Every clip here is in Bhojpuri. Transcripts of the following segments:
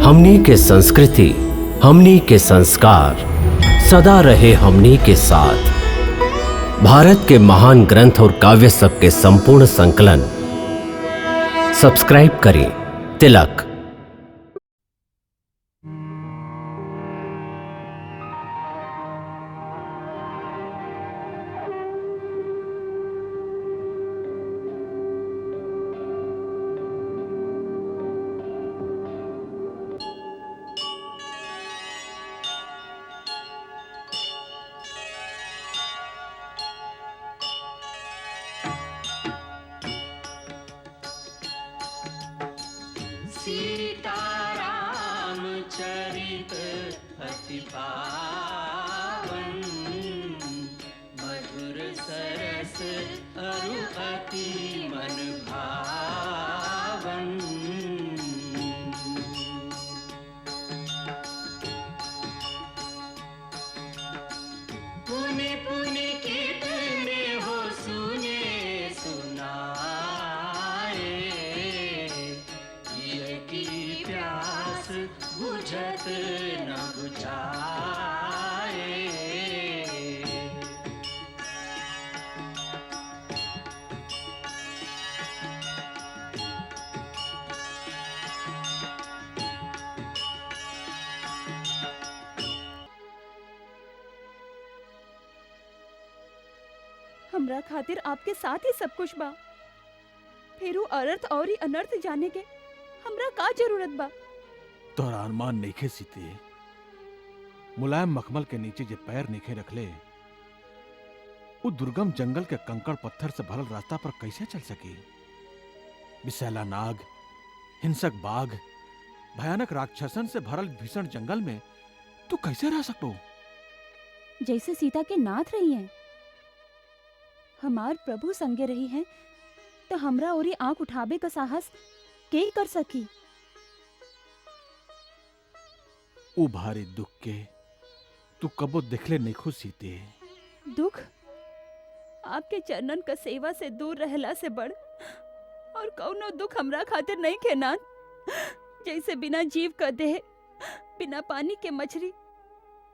हमनी के संस्कृति, हमनी के संस्कार सदा रहे हमनी के साथ। भारत के महान ग्रंथ और काव्य सब के संपूर्ण संकलन सब्सक्राइब करें तिलक। सीताराम चरित अति पावन, मधुर सरस अरु अति मन भावन। पुनि पुनि कितने हो सुने सुनाए, की प्यास बुझत न बुझाए। हमरा खातिर आपके साथ ही सब कुछ बा, फिर अर्थ और ही अनर्थ जाने के हमरा का जरूरत बा। तोहरा अरमान नइखे सीते। मुलायम मखमल के नीचे जे पैर नइखे रखले, वो दुर्गम जंगल के कंकड़ पत्थर से भरल रास्ता पर कैसे चल सकी? विषैला नाग, हिंसक बाघ, भयानक राक्षसन से भरल भीषण जंगल में तू कैसे रह सकबो? जैसे सीता के नाथ रही हैं, हमार प्रभु संगे रही हैं, तो हमरा और ही आंख उठावे का साहस के ही कर सकी। वो भारी दुख के तू कबो देखले नइखो सीते। दुख आपके चरणन का सेवा से दूर रहला से बढ़ और कौनो दुख हमरा खातिर नहीं खे नाथ। जैसे बिना जीव का देह, बिना पानी के मछली,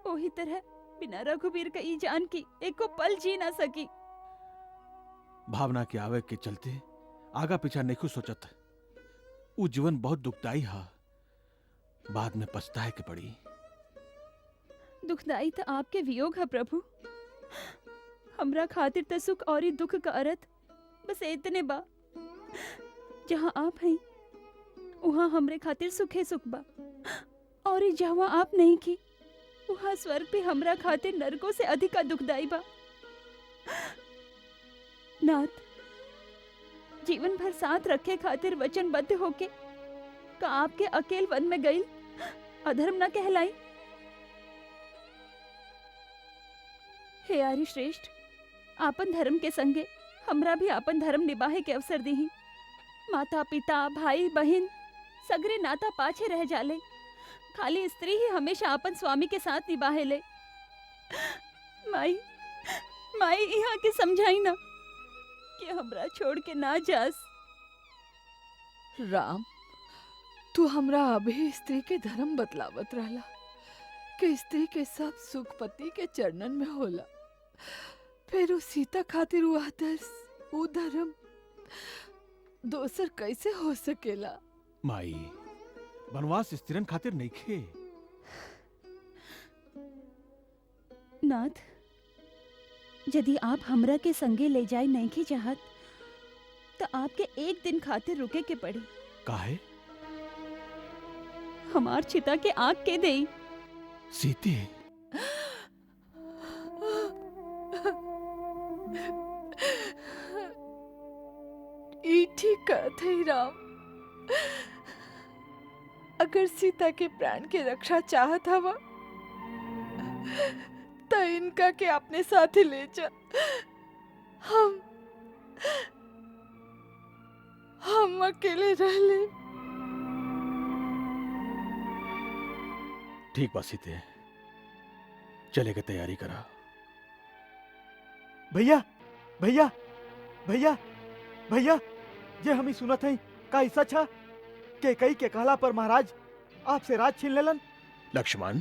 वही तरह बिना रघुवीर का ई जान की एको पल जी ना सकी। भावना के आवेग के चलते आगा पीछा नइखो सोचत। वो जीवन बहुत दुखदाई हा, बाद में पछताए के पड़ी। दुखदाई तो आपके वियोग है प्रभु। हमरा खातिर तो सुख और ही दुख का अर्थ बस इतने बा, जहाँ आप हैं वहाँ हमरे खातिर सुखे सुख बा, और ही जहाँ आप नहीं की वहाँ स्वर्ग भी हमरा खातिर नरकों से अधिक दुखदाई बा। नाथ, जीवन भर साथ रखे खातिर वचनबद्ध होके का आपके अकेल वन में गई अधर्म न कहलाई? हे आर्य श्रेष्ठ, आपन धर्म के संगे हमरा भी आपन धर्म निभाए के अवसर दी। माता पिता भाई बहन सगरे नाता पाछे रह जाले, खाली स्त्री ही हमेशा आपन स्वामी के साथ निभाए ले। माई माई यहाँ के समझाई ना कि हमरा छोड़ के ना जास। राम, तू हमरा अभी स्त्री के धर्म बतलावत रहला कि स्त्री के सब सुख पति के चरणन में होला, फिर उस सीता खातिर वो आदर्श, वो धर्म दोसर कैसे हो सकेला? माई, वनवास स्त्रीन खातिर नइखे। नाथ, यदि आप हमरा के संगे ले जाए नहीं की चाहत, तो आपके एक दिन खातिर रुके के पड़ी। काहे? हमार चिता के आग के देई। सीते, ई ठीक कहत है राम। अगर सीता के प्राण के रक्षा चाहत हवा तो इनका के अपने साथ ही ले जा। हम अकेले रह ले। ठीक बा सीते, चले के तैयारी करा। भैया भैया भैया भैया, ये हम ही सुनत हई का ऐसा छा के कई के कहला पर महाराज आपसे राज छीन लेलन। लक्ष्मण,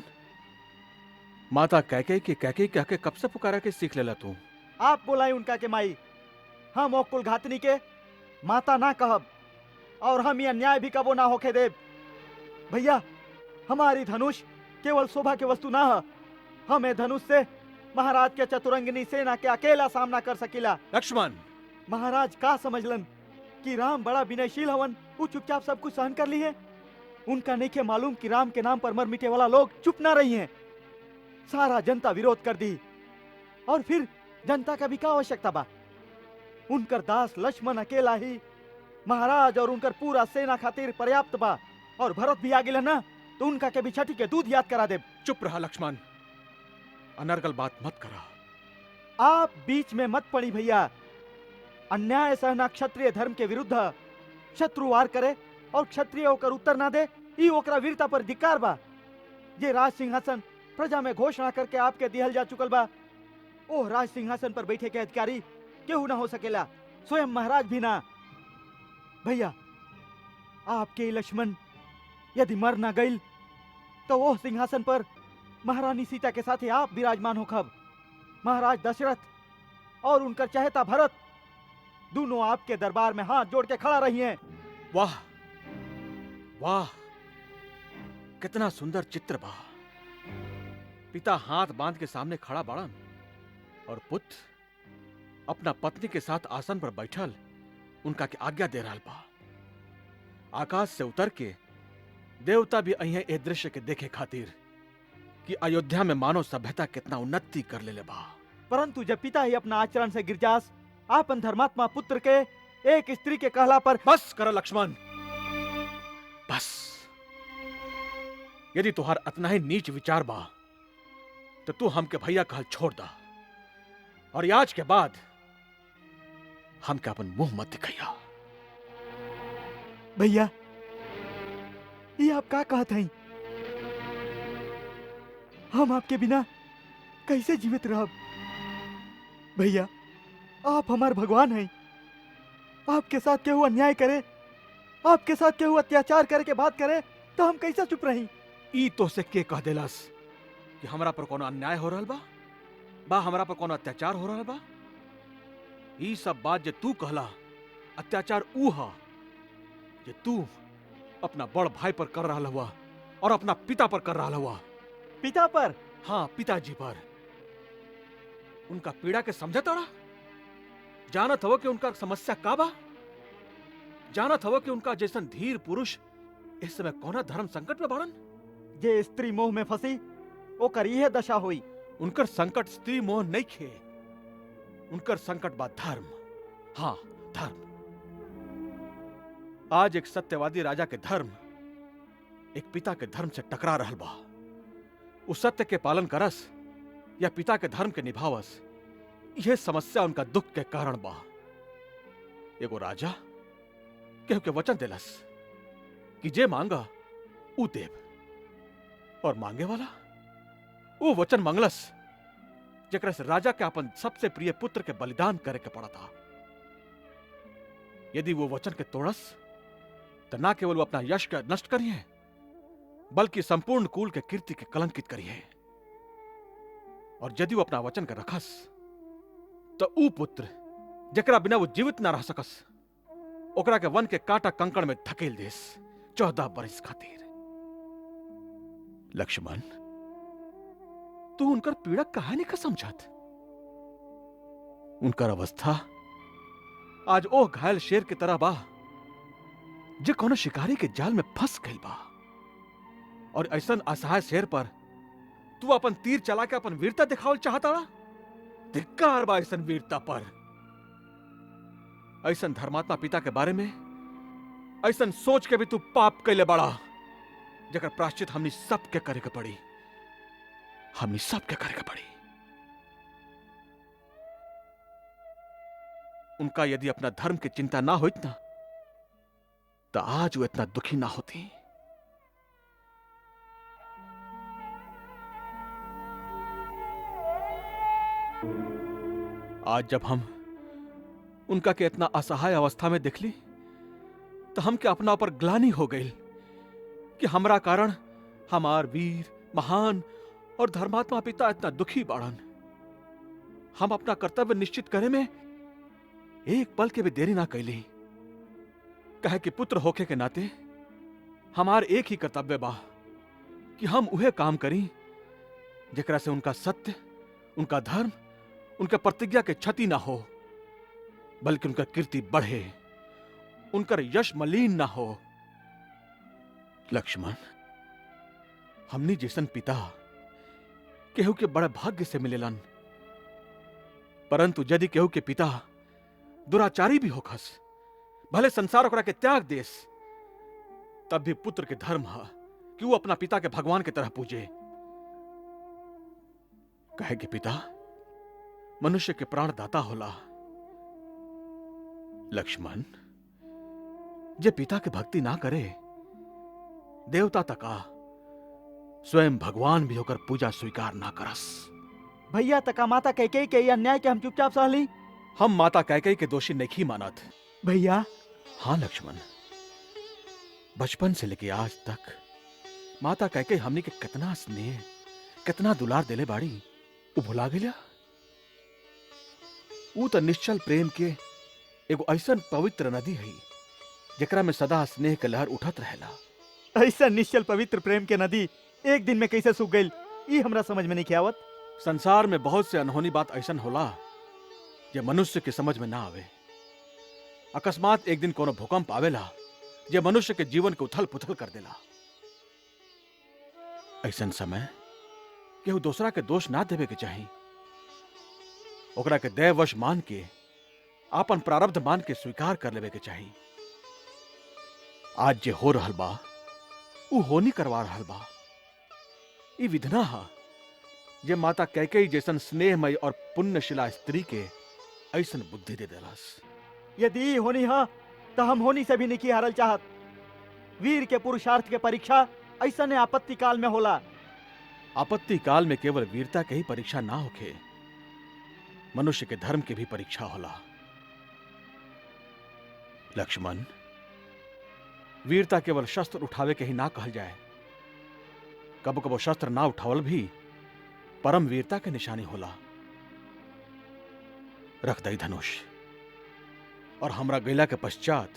माता कैकेयी की कैकेयी कह के कब से पुकारा के सीख लेला तू? आप बोलाई उनका के माई। हम ओ कुल घातनी के माता ना कहब और हम ये अन्याय भी कबो ना होके देब। भैया, हमारी धनुष केवल शोभा के वस्तु ना है। हमें धनुष से महाराज के चतुरंगिनी सेना के अकेला सामना कर सकीला। लक्ष्मण, महाराज का समझलन कि राम बड़ा विनयशील हवन, वो चुपचाप सब कुछ सहन कर ली है। उनका नहीं के मालूम कि राम के नाम पर मर मिटे वाला लोग चुप ना रही हैं। सारा जनता विरोध कर दी और फिर जनता का भी क्या आवश्यकता बा? उनकर दास लक्ष्मण अकेला ही महाराज और उनकर पूरा सेना खातिर पर्याप्त बा। और भरत भी आ गिला ना, तो उनका के भी छठी के दूध याद करा दे। चुप रहा लक्ष्मण, अनर्गल बात मत करा। आप बीच में मत पड़ी भैया। अन्याय सहना क्षत्रिय धर्म के विरुद्ध है। शत्रु वार करे और क्षत्रिय होकर उत्तर ना दे, ई ओकरा वीरता पर धिक्कार बा। ये राज सिंहासन प्रजा में घोषणा करके आपके दिहल जा चुकल बा। ओह राज सिंहासन पर बैठे के अधिकारी केहू ना हो सकेला, स्वयं महाराज भी ना। भैया, आपके लक्ष्मण यदि मर ना गईल तो वो सिंहासन पर महारानी सीता के साथ आप विराजमान हो खब। महाराज दशरथ और उनकर चहेता भरत दोनों आपके दरबार में हाथ जोड़ के खड़ा रही हैं। वाह वाह, कितना सुंदर चित्र बा। पिता हाथ बांध के सामने खड़ा बाड़न और पुत्र अपना पत्नी के साथ आसन पर बैठल उनका के आज्ञा दे रहा बा। आकाश से उतर के देवता भी अहिए ए दृश्य के देखे खातिर कि अयोध्या में मानव सभ्यता कितना उन्नति कर ले बा। परंतु जब पिता ही अपना आचरण से गिरजास आपन धर्मात्मा पुत्र के एक स्त्री के कहला पर। बस करो लक्ष्मण, बस। यदि तुहार अतना ही नीच विचार बा तो तू हमके भैया कहल छोड़ दा और आज के बाद हमके अपन मुंह मत दिखाइया। भैया, ये आप का कहत हैं? हम आपके बिना कैसे जीवित रहब? भैया, आप हमार भगवान हैं। आपके साथ केहू अन्याय करे, आपके साथ केहू अत्याचार करे के बात करे तो हम कैसे चुप रही? ई तो से के कह देलस कि हमरा पर कोनो अन्याय हो रहल बा हमरा पर कोनो अत्याचार हो रहल बा? ई सब बात जे तू कहला अत्याचार ऊ हा जे तू अपना बड़ भाई पर कर रहा हुआ और अपना पिता पर कर रहा हुआ। पिता पर? हाँ, पिताजी पर। उनका पीड़ा के समझ ताड़ा? जानत हो कि उनका समस्या का बा? जानत हो कि उनका जैसन धीर पुरुष इस समय कौना धर्म संकट में बाड़न? जे स्त्री मोह में फंसी ओकर यह दशा हुई। उनकर संकट स्त्री मोह नहीं खे, उनकर संकट बा धर्म। हाँ, धर्म। आज एक सत्यवादी राजा के धर्म एक पिता के धर्म से टकरा रहल बा। उस सत्य के पालन करस या पिता के धर्म के निभावस, यह समस्या उनका दुख के कारण बा। एगो राजा केहू के वचन देलस कि जे मांगा ऊ देव, और मांगे वाला वो वचन मंगलस जेकरा से राजा के अपन सबसे प्रिय पुत्र के बलिदान करे के पड़ा था। यदि वो वचन के तोड़स तो ना केवल वो अपना यश का नष्ट करिए बल्कि संपूर्ण कुल के कीर्ति के कलंकित करिए। और यदि वो अपना वचन के रखस तो ऊ पुत्र जेकरा बिना वो जीवित ना रह सकस ओकरा के वन के कांटा कंकड़ में धकेल देस 14 बरिस खातिर। लक्ष्मण, तू उनकर पीड़ा कहानी का समझत? उनकर अवस्था आज ओ घायल शेर की तरह बा जे कोनो शिकारी के जाल में फंस गई बा। और ऐसन असहाय शेर पर तू अपन तीर चला के अपन वीरता दिखावल चाहता? धिक्कार बा ऐसन वीरता पर। ऐसन धर्मात्मा पिता के बारे में ऐसन सोच के भी तू पाप कैले बड़ा जेकर प्राश्चित हमनी सबके करे के पड़ी, हमनी सबके करे के पड़ी। उनका यदि अपना धर्म की चिंता ना होइत ना तो आज वो इतना दुखी ना होती। आज जब हम उनका के इतना असहाय अवस्था में देख ली तो हम के अपना ऊपर ग्लानि हो गई कि हमरा कारण हमार वीर महान और धर्मात्मा पिता इतना दुखी बाड़न। हम अपना कर्तव्य निश्चित करे में एक पल के भी देरी ना कैली। कहे कि पुत्र होके के नाते हमार एक ही कर्तव्य बा कि हम उहे काम करी जेकरा से उनका सत्य, उनका धर्म, उनका प्रतिज्ञा के क्षति ना हो, बल्कि उनका कीर्ति बढ़े, उनका यश मलिन ना हो। लक्ष्मण, हमनी जैसन पिता केहू के बड़े भाग्य से मिलेलन, परंतु यदि केहू के पिता दुराचारी भी होखस, भले संसार ओकरा के त्याग देस, तब भी पुत्र के धर्म है कि वो अपना पिता के भगवान की तरह पूजे। कहे कि पिता मनुष्य के प्राण दाता होला। लक्ष्मण, जे पिता के भक्ति ना करे, देवता तका स्वयं भगवान भी होकर पूजा स्वीकार ना करस। भैया तका माता कैकेयी के ये अन्याय के हम चुपचाप सह ली। हम माता कैकेयी के दोषी नहीं मानत। भैया हाँ लक्ष्मण, बचपन से लेके आज तक माता कैकेयी हमनी के कितना स्नेह, कितना दुलार देले बाड़ी, वो भुला गेला। वो तो निश्चल प्रेम के एगो ऐसन पवित्र नदी है जेकरा में सदा स्नेह के लहर उठत रहेला। ऐसा निश्चल पवित्र प्रेम के नदी एक दिन में कैसे सूख गई, ये हमरा समझ में नहीं आवत। संसार में बहुत से अनहोनी बात ऐसन होला जे मनुष्य के समझ में ना आवे। अकस्मात एक दिन कोनो भूकंप आवेला जे मनुष्य के जीवन को उथल पुथल कर देला। ऐसन समय केहू दूसरा के दोष ना देवे के चाही, ओकरा के दैववश मान के, आपन प्रारब्ध मान के स्वीकार कर लेवे के चाही। आज जे हो रहल बा ऊ होनी करवा रहल बा। ई विधना हा जे माता कैकेयी जैसन स्नेहमय और पुण्यशिला स्त्री के ऐसन बुद्धि दे देलस। यदि ई होनी हा तो हम होनी से भी नहीं हारल चाहत। वीर के पुरुषार्थ के परीक्षा ऐसा ने आपत्ति काल में होला। आपत्ति काल में केवल वीरता के ही परीक्षा ना होखे, मनुष्य के धर्म की भी परीक्षा होला। लक्ष्मण, वीरता केवल शस्त्र उठावे के ही ना कहल जाए। कबो कबो शस्त्र ना उठावल भी परम वीरता के निशानी होला। रख दई धनुष और हमरा गैला के पश्चात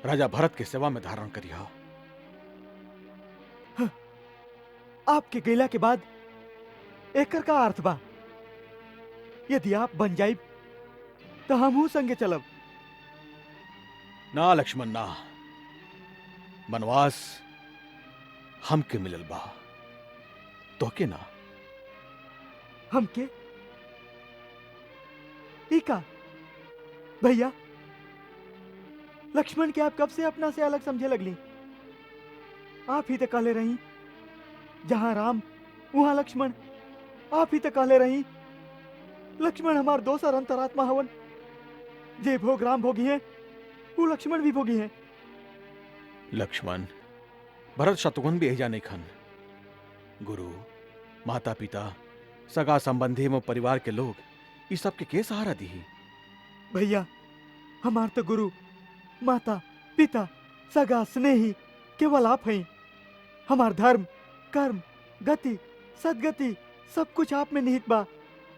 राजा भरत के सेवा में धारण करिया। आपके गैला के बाद एकर का अर्थ बा? यदि आप बन जाइब तो हमहू संगे चलब। ना लक्ष्मण ना, वनवास हमके मिलल बा, तोके ना। हमके इका भैया, लक्ष्मण के आप कब से अपना से अलग समझे लगली? आप ही तो कहले रही जहां राम वहां लक्ष्मण। आप ही तो कहले रही लक्ष्मण हमार दोसर अंतरात्मा हवन। जे भोग राम भोगी है वो लक्ष्मण भी भोगी है। लक्ष्मण, भरत शत्रुघ्न भी एजा नहीं खन। गुरु, माता पिता, सगा संबंधी एवं परिवार के लोग इस सब के सहारा दी। भैया, हमार तो गुरु, माता, पिता, सगा, स्नेही केवल आप हैं। हमार धर्म, कर्म, गति, सदगति सब कुछ आप में निहित बा।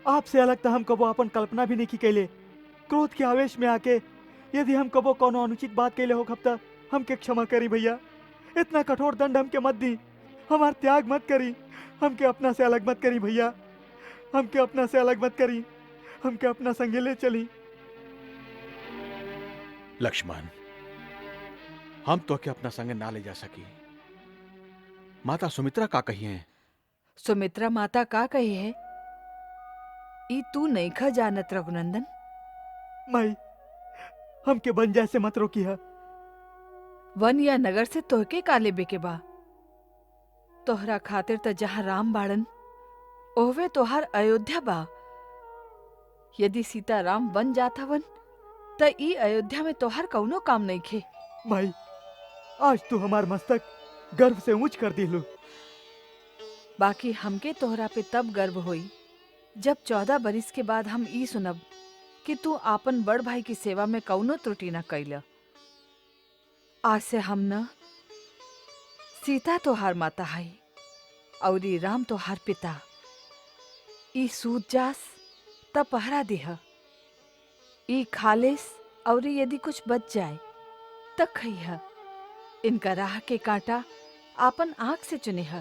आपसे अलग तो हम कबो अपन कल्पना भी नहीं की कैले। क्रोध के आवेश में आके यदि हम कबो कोनो अनुचित बात कैले हो खपता हमके क्षमा करी भैया। इतना कठोर दंड हमके मत दी, हमार त्याग मत करी, हमके अपना से अलग मत करी भैया। हमके अपना से अलग मत करी, हमके अपना संगे ले चली। लक्ष्मण, हम तो के अपना संग ना ले जा सकी। माता सुमित्रा का कही है? सुमित्रा माता का कही है ई तू नहीं खा जानत रघुनंदन। माई, हमके बन जैसे मत रोकी है। वन या नगर से तोहके काले बेके बा। तोहरा खातिर त जहाँ राम बाड़न ओहवे तोहार अयोध्या बा। यदि सीता राम बन जात हवन त ई अयोध्या में तोहार कौनो काम नहीं खे। माई, आज तू हमार मस्तक गर्व से ऊंच कर दिलू। बाकी हमके तोहरा पे तब गर्व होई जब 14 बरिस के बाद हम ई सुनब कि तू आपन बड़ भाई की सेवा में कौनो त्रुटि न कैला। आज से हम न सीता तोहार माता है और ई राम तोहार पिता। ई सूत जास त पहरा दिह, ई खालिस और यदि कुछ बच जाए त खइह। इनका राह के कांटा आपन आंख से चुनिह।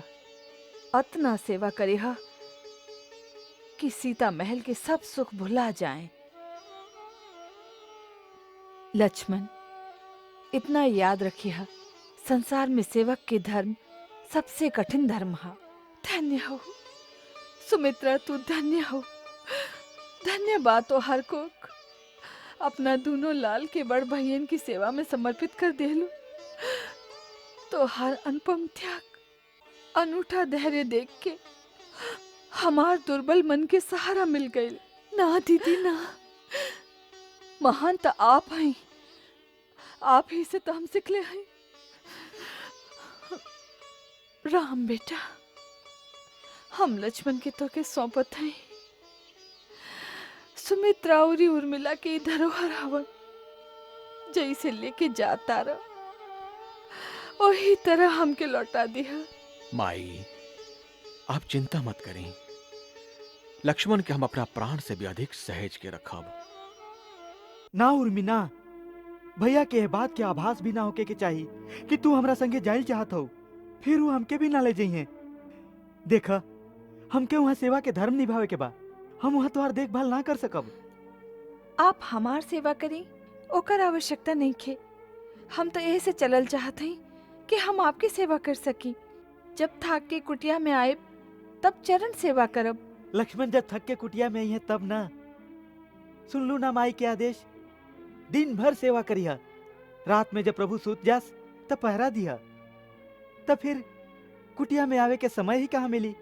अतना सेवा करिह कि सीता महल के सब सुख भुला जाएं। लक्ष्मण, इतना याद रखिए, संसार में सेवक के धर्म सबसे कठिन धर्म है। धन्य हो सुमित्रा, तू धन्य हो। धन्य बात हो हर को अपना दोनों लाल के बड़ भैयन की सेवा में समर्पित कर देलू। तो हर अनुपम त्याग, अनूठा धैर्य देख के हमार दुर्बल मन के सहारा मिल गई। ना दीदी ना, महान तो आप हैं, आप ही से तो हम सिखले हैं। राम बेटा, हम लक्ष्मण के तो के सौंपत हैं। सुमित्रा और उर्मिला के धरोहर हवन, जैसे लेके जाता रहा वही तरह हमके लौटा दिया। माई, आप चिंता मत करें। लक्ष्मण के हम अपना प्राण से भी अधिक सहेज के रखब। ना उर्मी ना, भैया के बात के आभास भी ना होके के चाहिए कि तू हमरा संगे जाइल चाहत हो, फिर वो हमके भी ना ले जाइए। देख, हमके वहाँ सेवा के धर्म निभावे के बा, हम वहाँ तुम्हार देखभाल ना कर सकब। आप हमार सेवा करें, ओकर आवश्यकता नहीं खे। हम तो ऐसे चलल चाहत हैं कि हम आपकी सेवा कर सकी। जब थाक के कुटिया में आए तब चरण सेवा करब। लक्ष्मण जब थक के कुटिया में आई है तब ना। सुन लू ना माई के आदेश, दिन भर सेवा करिया, रात में जब प्रभु सूत जास तब पहरा दिया, तब फिर कुटिया में आवे के समय ही कहाँ मिली।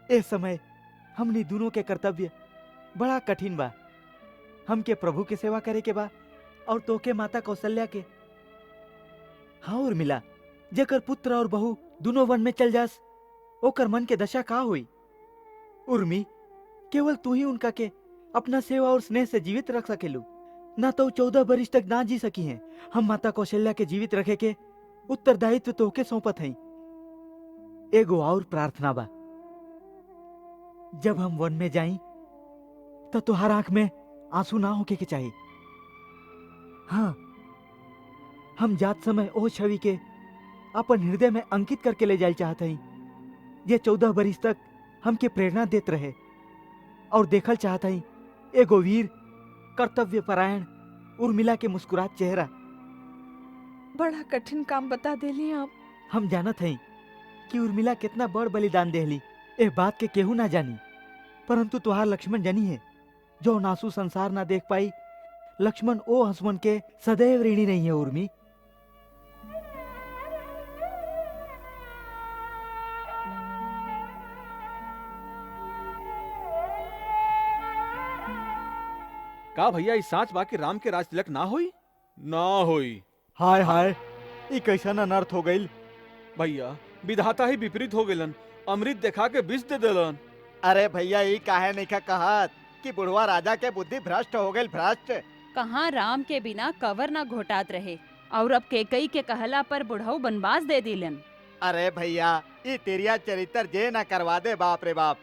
ए समय हमनी दोनों के कर्तव्य बड़ा कठिन बा। हमके प्रभु के सेवा करे के बा और तोके माता कौशल्या के। हाँ उर्मिला, जेकर पुत्र और बहू दोनों वन में चल जास, ओकर मन के दशा का हुई। उर्मी, केवल तू ही उनका के अपना सेवा और स्नेह से जीवित रख सकेलू, ना तो 14 वर्ष तक ना जी सकी हैं। हम माता कौशल्या के जीवित रखे के उत्तरदायित्व तोके सौंपत हैं। एगो और प्रार्थना बा, जब हम वन में जाई तो तुहार आंख में आंसू ना होके के चाहिए। हाँ, हम जात समय ओ छवि के अपन हृदय में अंकित करके ले जाए चाहते हैं, जे 14 वर्ष तक हमके प्रेरणा देत रहे और देखल चाहते हैं एगो वीर कर्तव्य परायण उर्मिला के मुस्कुरात चेहरा। बड़ा कठिन काम बता देली आप। हम जानत हैं कि उर्मिला कितना बड़ बलिदान देहली, ए बात के केहू ना जानी, परंतु तुहार लक्ष्मण जानी है, जो नासू संसार ना देख पाई। लक्ष्मण ओ हंसमन के सदैव ऋणी नहीं है उर्मी। का भैया इस सांच बाकी राम के राज तिलक ना होई? ना होई। हाय हाय, ई कैसन अनर्थ हो गईल। भैया, विधाता ही विपरीत हो गेलन, अमृत देखा के विष दे देलन। अरे भैया, ई काहे नहीं कहत कि बुढ़वा राजा के बुद्धि भ्रष्ट हो गईल, भ्रष्ट। कहाँ राम के बिना कवर ना घोटात रहे और अब केकई के कहला पर बुढ़ऊ बनवास दे दिलन। अरे भैया, ई तेरिया चरित्र जे ना करवा दे, बाप रे बाप।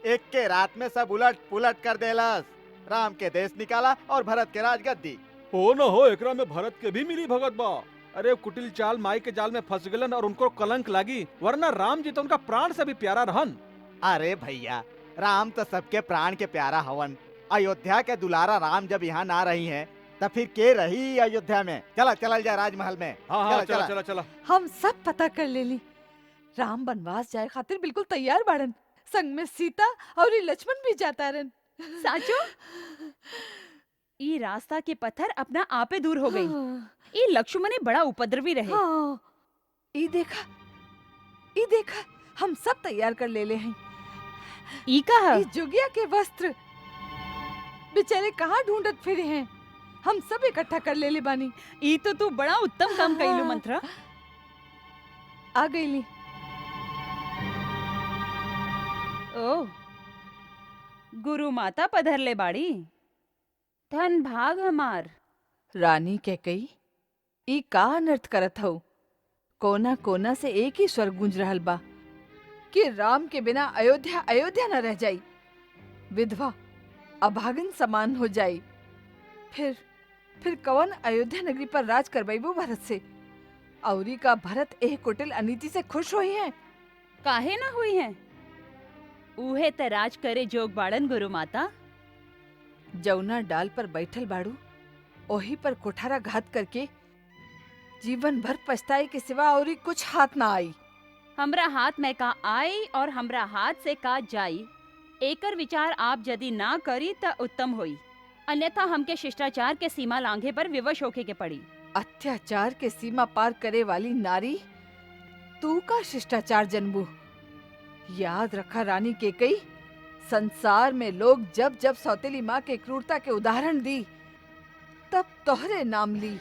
एक के रात में सब उलट पुलट कर देलस। राम के देश निकाला और भरत के राजगद्दी। हो न हो, एकरा में भरत के भी मिली भगत बा। अरे कुटिल चाल माई के जाल में फंस गलन और उनको कलंक लागी, वरना राम जी तो उनका प्राण से भी प्यारा रहन। अरे भैया, राम तो सबके प्राण के प्यारा हवन। अयोध्या के दुलारा राम जब यहाँ ना रही हैं, तो फिर के रही अयोध्या में। चला चल जा राजमहल में। हाँ, चला चला चला। हम सब पता कर लेली। राम बनवास जाए खातिर बिल्कुल तैयार बाड़न। संग में सीता और लक्ष्मण भी जाता रन। साचो, ई रास्ता के पत्थर अपना आपे दूर हो गई। ई लक्ष्मण बड़ा उपद्रवी रहे। हाँ, ई देखा, हम सब तैयार कर ले हैं। ई कहा? ई जुगिया के वस्त्र बेचारे कहाँ ढूंढत फिरे हैं, हम सब इकट्ठा कर ले बानी। ई तो तू बड़ा उत्तम काम कइलू मंत्रा। आ गईली। ओ, गुरु माता पधर ले बाड़ी। धन भाग हमार। रानी कैकई, ई का अनर्थ करत हऊ? कोना कोना से एक ही स्वर गूंज रहल बा कि राम के बिना अयोध्या अयोध्या न रह जाई, विधवा अभागन समान हो जाई। फिर कवन अयोध्या नगरी पर राज करवाइबो भरत से? औरी का भरत एह कुटिल अनीति से खुश हुई है? काहे ना हुई है? उहे त राज करे जोग बाड़न गुरु माता। जौना डाल पर बैठल बाड़ू ओही पर कुठारा घात करके जीवन भर पछताए के सिवा औरी कुछ हाथ ना आई। हमरा हाथ में का आई और हमरा हाथ से का जाई, एकर विचार आप यदि ना करी त उत्तम होई, अन्यथा हमके शिष्टाचार के सीमा लांघे पर विवश होके के पड़ी। अत्याचार के सीमा पार करे वाली नारी तू का शिष्टाचार जनबू? याद रखा रानी केकई, संसार में लोग जब जब सौतेली माँ के क्रूरता के उदाहरण दी तब तोहरे नाम ली।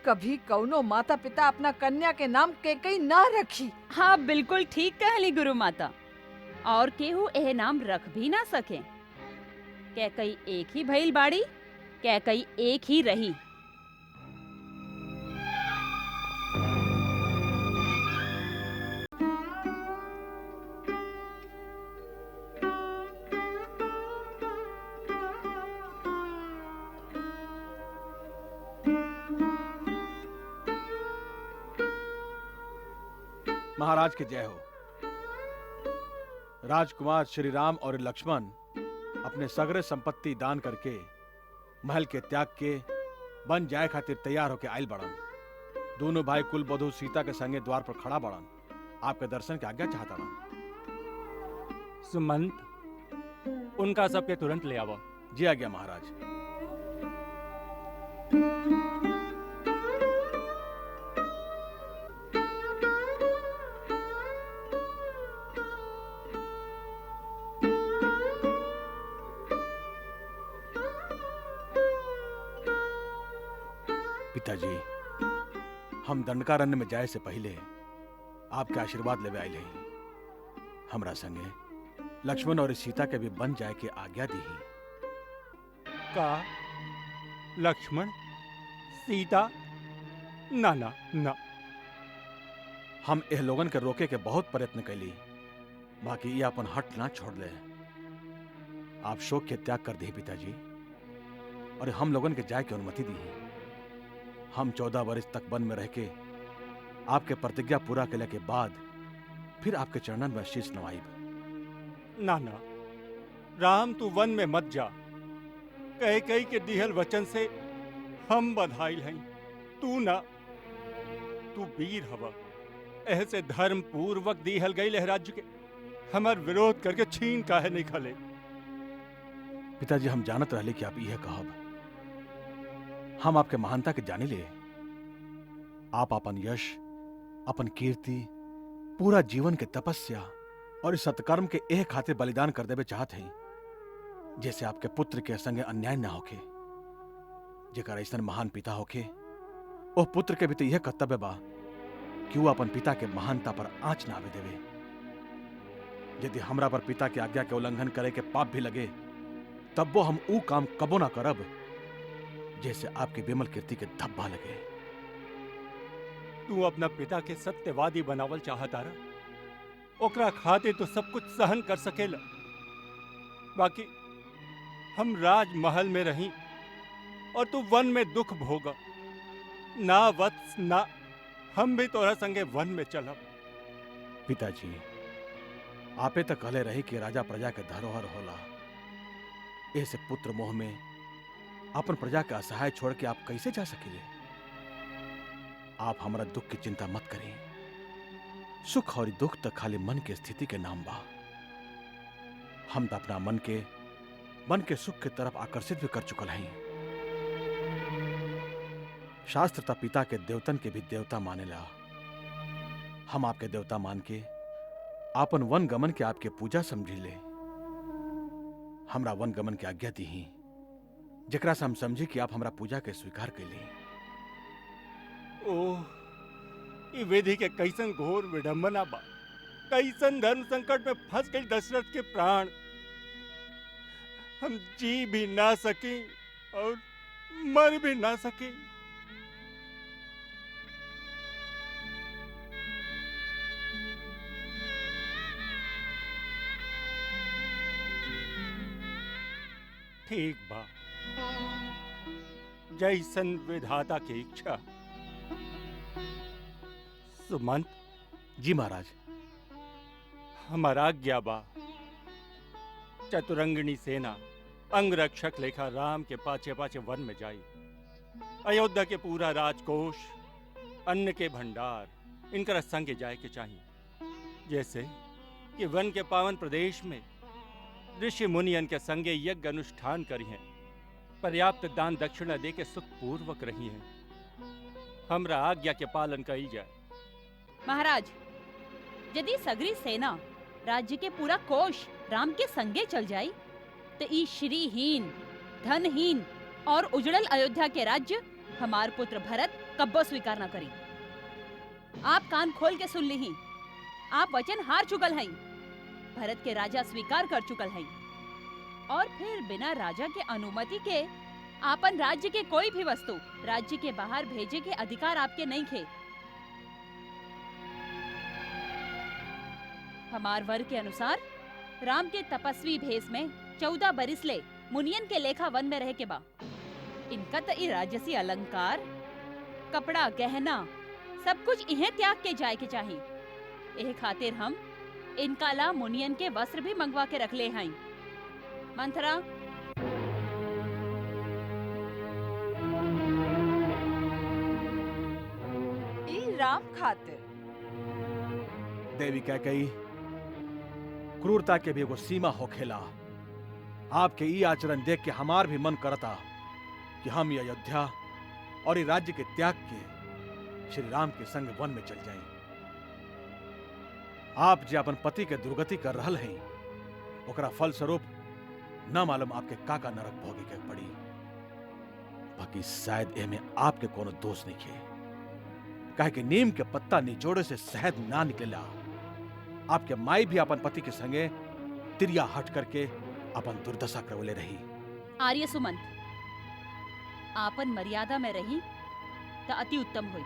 कभी कौनो माता पिता अपना कन्या के नाम केकई ना रखी। हाँ बिल्कुल ठीक कहली गुरु माता, और केहू एह नाम रख भी ना सके। कैकई एक ही भइल बाड़ी, कैकई एक ही रही। महाराज की जय हो। राजकुमार श्री राम और लक्ष्मण अपने सगरे संपत्ति दान करके महल के त्याग के बन जाए खातिर तैयार होके आयल बड़न। दोनों भाई कुल बधू सीता के संगे द्वार पर खड़ा बड़न, आपके दर्शन के आज्ञा चाहता बड़न। सुमंत, उनका सबके तुरंत ले आवो। जी आज्ञा महाराज। पिताजी, हम दंडकारण्य में जाए से पहले आपके आशीर्वाद लेवे आए हैं। हमरा संगे लक्ष्मण और सीता के भी बन जाए के आज्ञा दी। का लक्ष्मण सीता? ना ना ना। हम एह लोगन के रोके के बहुत प्रयत्न कैली, बाकी ये अपन हट ना छोड़ ले। आप शोक के त्याग कर दी पिताजी, और हम लोगन के जाए की अनुमति दी। हम 14 वर्ष तक वन में रह के आपके प्रतिज्ञा पूरा करने के बाद फिर आपके चरणन में शीश नवाइब। ना ना राम, तू वन में मत जा। कई कई के दिहल वचन से हम बधाइल हैं। तू ना, तू वीर हवा। ऐसे धर्म पूर्वक दिहल गई राज्य के हमार विरोध करके छीन काहे नहीं खले। पिताजी, हम जानत रहले कि आप यह कहब। हम आपके महानता के जाने ले। आप अपन यश, अपन कीर्ति, पूरा जीवन के तपस्या और इस सत्कर्म के एह खातिर बलिदान कर देवे चाहत हैं, जैसे आपके पुत्र के संगे अन्याय ना होके। जेकर ऐसा महान पिता होके, ओ पुत्र के भी तो यह कर्तव्य बा कि वो अपन पिता के महानता पर आंच ना आवे देवे। यदि हमरा पर पिता की आज्ञा के उल्लंघन करे के पाप भी लगे, तब वो हम ऊ काम कबो ना करब जैसे आपके विमल कीर्ति के धब्बा लगे। तू अपना पिता के सत्यवादी बनावल चाहता रहा, ओकरा खातिर तो सब कुछ सहन कर सकेला। बाकी हम राजमहल में रही और तू वन में दुख भोगा। ना वत्स ना, हम भी तोरा संगे वन में चलब। पिताजी, आपे तक कहले रही कि राजा प्रजा के धरोहर होला। ऐसे पुत्र मोह में अपन प्रजा के असहाय छोड़ के आप कैसे जा सकेले? आप हमारा दुख की चिंता मत करें। सुख और दुख तक खाली मन की स्थिति के नाम बा। हम तो अपना मन के सुख की तरफ आकर्षित भी कर चुकल हैं। शास्त्र ता पिता के देवतन के भी देवता मानेला। हम आपके देवता मान के आपन वन गमन के आपके पूजा समझी ले। हमरा वन गमन की आज्ञा दी ही, जकरा से हम समझी कि आप हमरा पूजा के स्वीकार कर ली। ओह, ये विधि के कैसन घोर विडंबना बा। कैसन धर्म संकट में फंस गई दशरथ के प्राण। हम जी भी ना सके और मर भी ना सके। ठीक बा, जैसन विधाता की इच्छा। सुमंत, जी महाराज। हमारा आज्ञा बा। चतुरंगिणी सेना अंगरक्षक लेखा राम के पाछे पाछे वन में जाई। अयोध्या के पूरा राजकोष, अन्न के भंडार इनकर संगे जाए के चाहिए, जैसे कि वन के पावन प्रदेश में ऋषि मुनियन के संगे यज्ञ अनुष्ठान करी हैं, पर्याप्त दान दक्षिणा दे के सुख पूर्वक रही हैं। हमरा आज्ञा के पालन कइल जाए। महाराज, यदि सगरी सेना राज्य के पूरा कोष राम के संगे चल जाई तो ई श्रीहीन, धनहीन और उजड़ल अयोध्या के राज्य हमार पुत्र भरत कब्बो स्वीकार न करी। आप कान खोल के सुन ली, आप वचन हार चुकल हैं, भरत के राजा स्वीकार कर चुकल हैं, और फिर बिना राजा के अनुमति के आपन राज्य के कोई भी वस्तु राज्य के बाहर भेजे के अधिकार आपके नहीं थे। हमार वर के अनुसार राम के तपस्वी भेष में 14 बरिस ले मुनियन के लेखा वन में रह के बा। इनका तो ई राजसी अलंकार, कपड़ा, गहना सब कुछ इन्हें त्याग के जाए के चाहिए। एह खातिर हम इनका ला मुनियन के वस्त्र भी मंगवा के रख ले हैं। मंथरा, ई राम खातिर देवी कह कही, क्रूरता के भी एगो सीमा होखेला। आपके ई आचरण देख के हमार भी मन करता कि हम ये अयोध्या और ये राज्य के त्याग के श्री राम के संग वन में चल जाएं। आप जो अपन पति के दुर्गति कर रहल हैं, ओकरा फल स्वरूप न मालूम आपके काका नरक भोगे के पड़ी। बाकी शायद एमे आपके कोनो दोष नहीं है, काहे कि नीम के पत्ता निचोड़े से शहद ना निकलेला। आपके माई भी अपन पति के संगे तिरिया हट करके अपन दुर्दशा करवले रही। आर्य सुमंत, आपन मर्यादा में रही तो अति उत्तम हुई।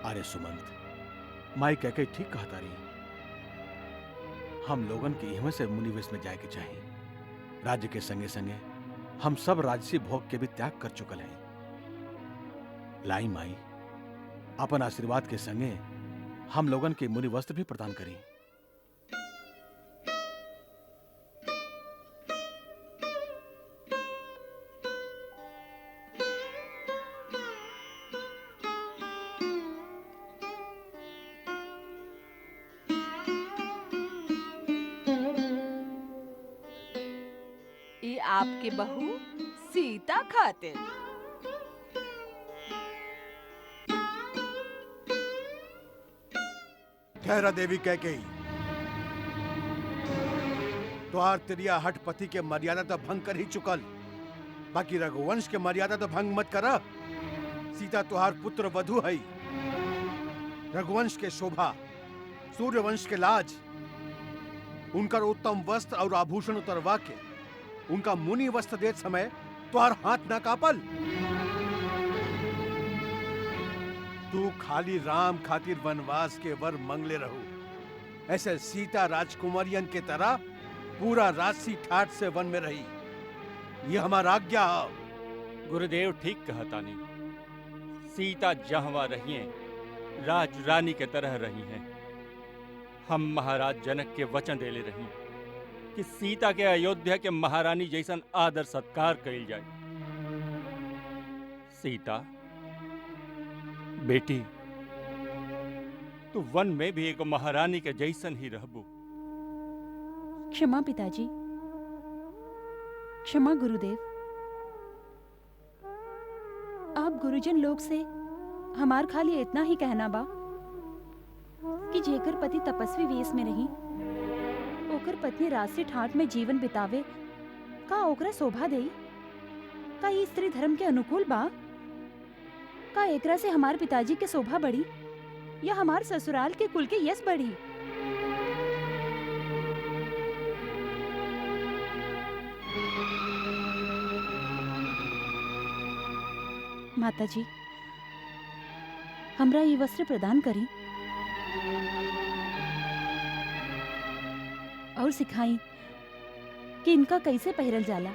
अरे सुमंत, माई कह के ठीक कहता रही। हम लोगन के इहवे से मुनिवेश में जाए के चाहिए। राज्य के संगे संगे हम सब राजसी भोग के भी त्याग कर चुकल हैं। लाई माई, अपन आशीर्वाद के संगे हम लोगन के मुनि वस्त्र भी प्रदान करी। ई आपके बहू सीता खातिर। ठहरा देवी कैकेयी, तुहार तिरिया हट पति के मर्यादा तो भंग कर ही चुकल, बाकी रघुवंश के मर्यादा तो भंग मत करा। सीता तुहार पुत्र वधु है। रघुवंश के शोभा, सूर्यवंश के लाज, उनकर उत्तम वस्त्र और आभूषण उतरवा के उनका मुनि वस्त्र देत समय तुहार हाथ ना कापल। तू खाली राम खातिर वनवास के वर मंगले रहो, ऐसे सीता राजकुमारियन के तरह पूरा राजसी ठाट से वन में रही। ये हमारा आज्ञा है। गुरुदेव ठीक कहता नहीं। सीता जहवा रही हैं, राज रानी के तरह रही हैं। हम महाराज जनक के वचन देले रही कि सीता के अयोध्या के महारानी जैसन आदर सत्कार कइल जाए। सीता बेटी, तू वन में भी एक महारानी के जैसन ही रहबू। क्षमा पिताजी, क्षमा गुरुदेव। आप गुरुजन लोग से हमार खाली इतना ही कहना बा कि जेकर पति तपस्वी वेश में रही, ओकर पत्नी राजसी ठाट में जीवन बितावे, का ओकरा शोभा देई? का ये स्त्री धर्म के अनुकूल बा? का एकरा से हमार पिताजी के शोभा बढ़ी या हमार ससुराल के कुल के यश बढ़ी? माताजी, हमरा ये वस्त्र प्रदान करी और सिखाई कि इनका कैसे पहरल जाला।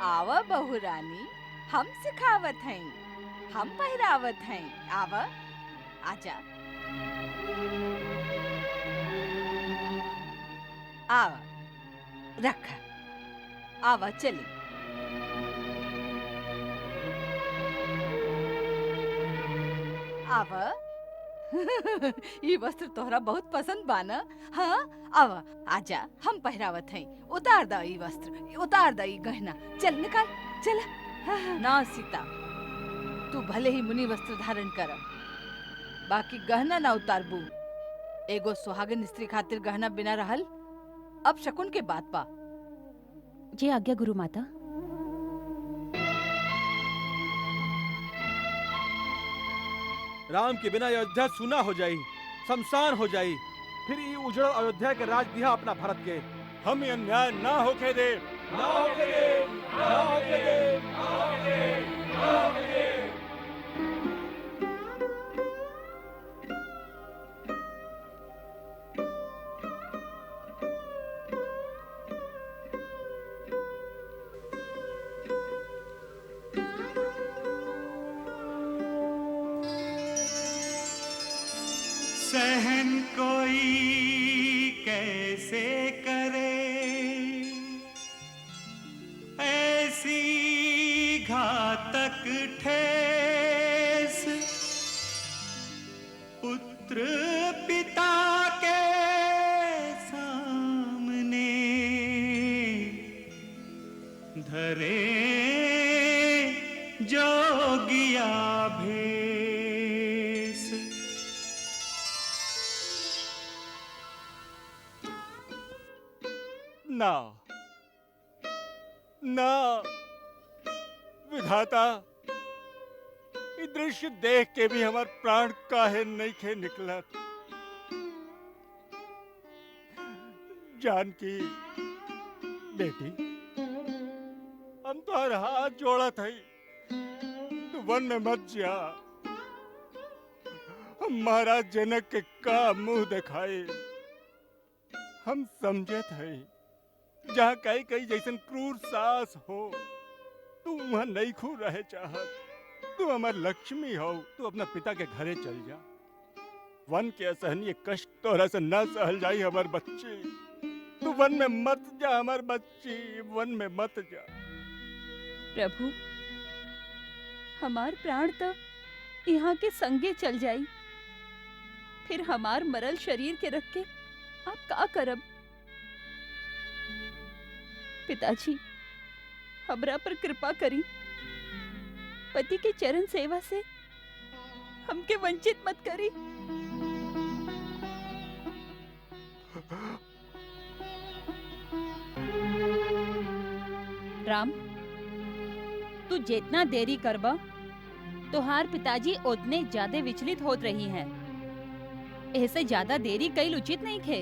आवा बहू रानी, हम सिखावत हैं, हम पहरावत हैं। आवा, आजा। आवा, रख। आवा चली। आवा। ये वस्त्र तोहरा बहुत पसंद बा ना? हाँ, आवा, आजा, हम पहरावत हैं। उतार दा ये वस्त्र, उतार दा ये गहना। चल निकाल, चल। ना सीता, तू भले ही मुनि वस्त्र धारण कर, बाकी गहना ना उतारबू। एगो सुहागन स्त्री खातिर गहना बिना रहल अब शकुन के बात बा। जी आज्ञा गुरु माता। राम के बिना अयोध्या सूना हो जाई, शमशान हो जाई। फिर ये उजड़ अयोध्या के राज दिया अपना भरत के। हम ये अन्याय ना होके दे। ना होके दे, ना होके दे, ना होके दे, ना होके दे। सहन कोई कैसे करे ऐसी घातक ठेस, पुत्र पिता के सामने धरे जोगिया भेस। ना ना विधाता, ये दृश्य देख के भी हमार प्राण काहे नहीं खे निकला। जानकी बेटी, हम तो हर हाथ जोड़ा था, तू वन में मत जा। हम महाराज जनक के का मुंह दिखाए। हम समझे थे जहाँ कई कई जैसन क्रूर सास हो, तू वहाँ नहीं खू रहे चाहत। तू हमार लक्ष्मी हो, तू अपना पिता के घरे चल जा। वन के असहनीय कष्ट तोरा से न सहल जाई हमार बच्ची। तू वन में मत जा हमार बच्ची, वन में मत जा। प्रभु, हमार प्राण तो यहाँ के संगे चल जाई, फिर हमार मरल शरीर के रख के आप का करब? पिताजी, हमरा पर कृपा करी। पति के चरण सेवा से हमके वंचित मत करी। राम, तू जितना देरी करबा, तोहार पिताजी उतने ज्यादा विचलित होत रही हैं। ऐसे ज्यादा देरी कईल उचित नहीं खे।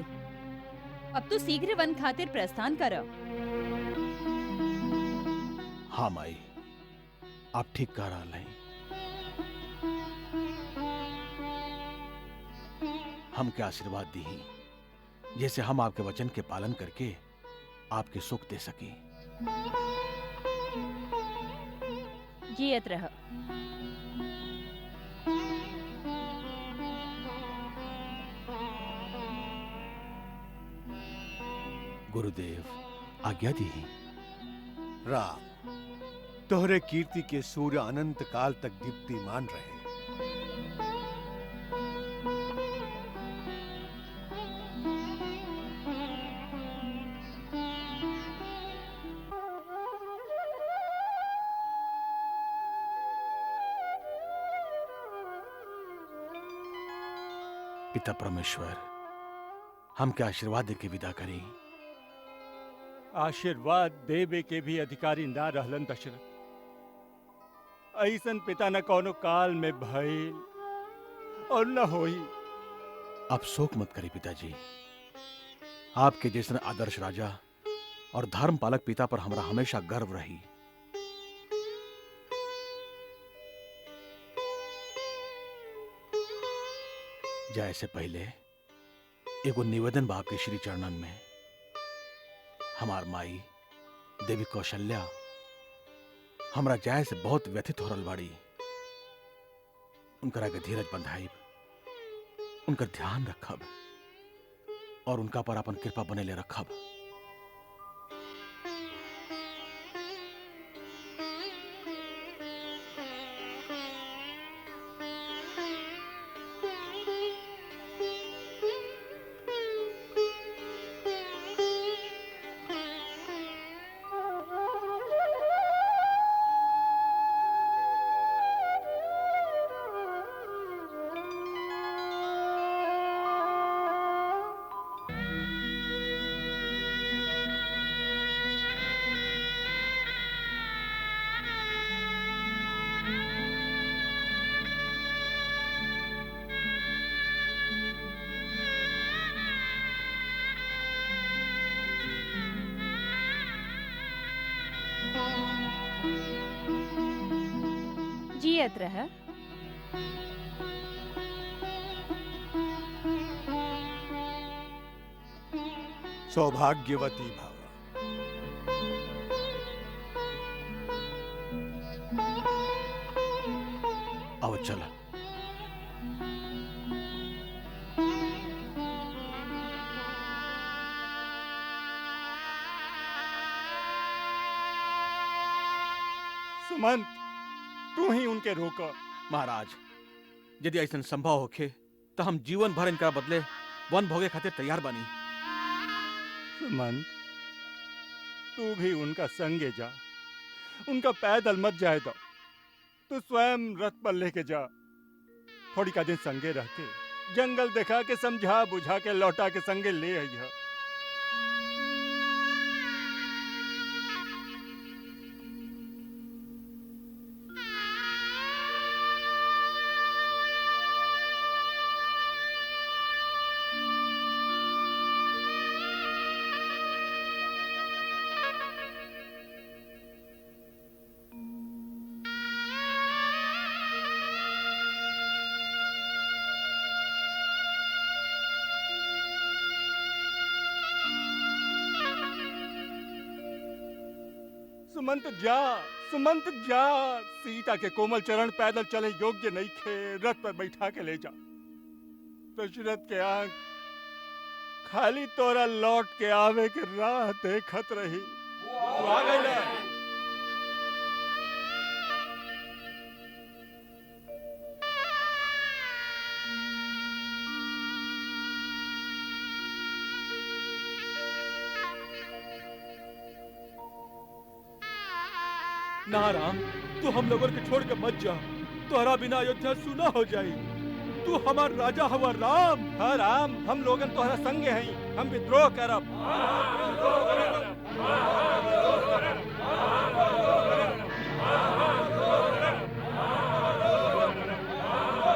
अब तू शीघ्र वन खातिर प्रस्थान कर। हाँ माई, आप ठीक कह रहा है। हम क्या आशीर्वाद दी, जैसे हम आपके वचन के पालन करके आपके सुख दे सके। जियत रह। गुरुदेव, आज्ञा दी। राम, तोहरे कीर्ति के सूर्य अनंत काल तक दीप्तिमान रहे। पिता परमेश्वर, हम क्या आशीर्वाद देके विदा करें? आशीर्वाद देवे के भी अधिकारी ना रहलन दशरथ। ऐसन पिता न कोनो काल में भइल और न होई। आप शोक मत करिए पिताजी। आपके जैसन आदर्श राजा और धर्म पालक पिता पर हमारा हमेशा गर्व रही। जाए से पहले एगो निवेदन बा आपके श्री चरणन में। हमार माई देवी कौशल्या हमरा जाय से बहुत व्यथित हो रहल बाड़ी। उनकरा के धीरज बंधाइब, उनकर ध्यान रखब और उनका पर अपन कृपा बनेले रखब। जियत रह। सौभाग्यवती भव। अब चला। सुमंत, तू ही उनके रोका। महाराज, यदि ऐसा संभव होखे तो हम जीवन भर इनका बदले वन भोगे खातिर तैयार बानी। सुमंत, तू भी उनका संगे जा, उनका पैदल मत जाए दो, तू स्वयं रथ पर लेके जा। थोड़ी का दिन संगे रह के जंगल दिखा के समझा बुझा के लौटा के संगे ले आइया। सुमंत जा, सुमंत जा। सीता के कोमल चरण पैदल चले योग्य नहीं खे, रथ पर बैठा के ले जा। दशरथ के आंख खाली तोरा लौट के आवे के राह देखत रही। तू आ गइला। ना राम, तू हम लोगों के छोड़ के मत जा। तोहरा बिना अयोध्या सुना हो जाई। तू हमार राजा हवा राम। हाँ राम, हम लोगन तोहरा संगे हैं, हम विद्रोह करब।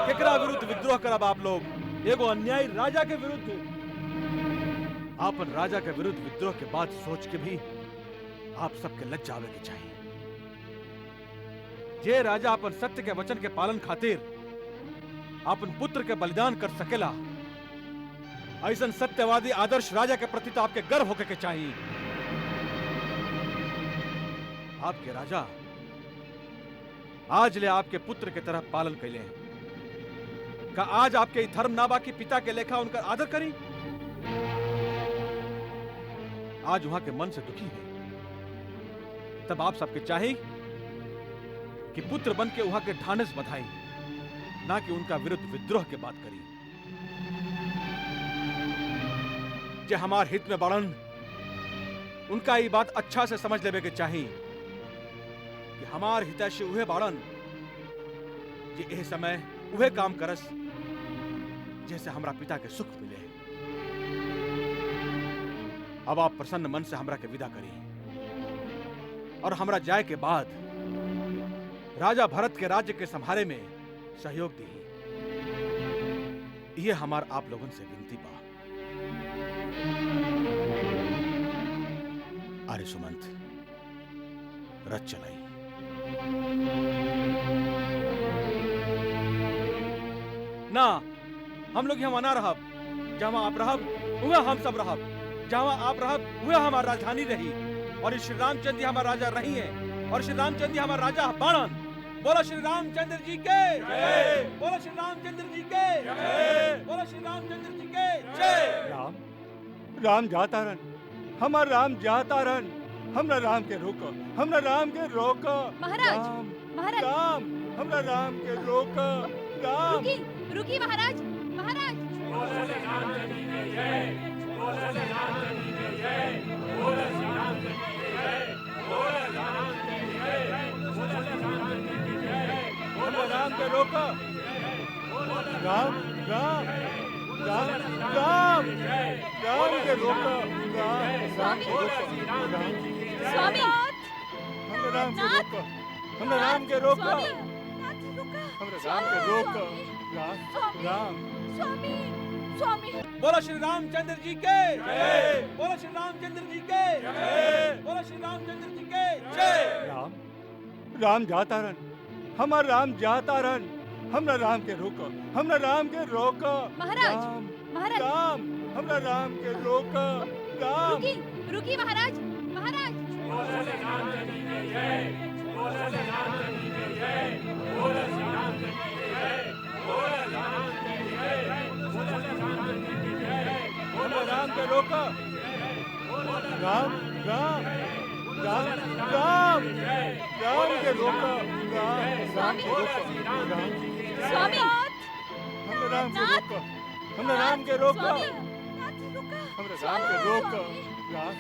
केकरा विरुद्ध विद्रोह करब आप लोग? एगो अन्यायी राजा के विरुद्ध। आपन राजा के विरुद्ध विद्रोह के बाद सोच के भी आप सबके लज्जा आवे के चाहिए। जे राजा अपन सत्य के वचन के पालन खातिर अपन पुत्र के बलिदान कर सकेला, ऐसा सत्यवादी आदर्श राजा के प्रति तो आपके गर्व होके के चाहिए। आपके राजा आज ले आपके पुत्र के तरह पालन कैले हैं। का आज आपके धर्म ना बाकी पिता के लेखा उनका आदर करी? आज वहां के मन से दुखी है, तब आप सबके चाहिए कि पुत्र बन के वहां के ढांढस बधाई, ना कि उनका विरुद्ध विद्रोह के बात करी। जे हमार हित में बढ़न, उनका ये बात अच्छा से समझ लेवे के चाहिए कि हमार हितैषी उहे बाड़न जे एह समय उहे काम करस जैसे हमरा पिता के सुख मिले। अब आप प्रसन्न मन से हमरा के विदा करी और हमरा जाए के बाद राजा भरत के राज्य के संभाले में सहयोग दी। ये हमार आप लोगन से विनती बा। अरे सुमंत, रथ चलाई। ना, हम लोग यहाँ ना रहब। जहाँ आप रहब वहाँ हम सब रहब। जहाँ आप रहब वह हमार राजधानी रही और श्री रामचंद्र जी हमार राजा रही हैं और श्री रामचंद्र जी हमार राजा बाणन। बोलो श्री रामचंद्र जी के जय। बोलो श्री रामचंद्र जी के जय। बोलो श्री रामचंद्र जी के जय। राम राम जाता रन, हमार राम जाता रन। हमरा राम के रोको, हमरा राम के रोको। महाराज, राम, महाराज। राम, हमरा राम के रोको। राम, रुकी, रुकी महाराज, महाराज। हमरा राम के रोको। राम, राम, राम, राम, राम के रोको। राम, राम के रोको। राम, स्वामी, हमरा राम के रोको। हमरा राम के रोको। स्वामी, हमरा राम के रोको। राम, राम। स्वामी, स्वामी। बोलो श्री रामचंद्र जी के जय। बोलो श्री रामचंद्र जी के जय। बोलो श्री रामचंद्र जी के जय। राम, राम जाता रन, हमार राम जाता रन। हमरा राम के रोको, हमरा राम के रोको। महाराज, राम, महाराज। राम, हमरा राम के रोको। राम, रुकी, रुकी महाराज, महाराज। हमरा राम के रोको। राम, राम, राम, राम, राम के रोको। राम, राम के रोको। राम, स्वामी, हमरा राम के रोको। हमरा राम के रोको। स्वामी, हमरा राम के रोको। राम,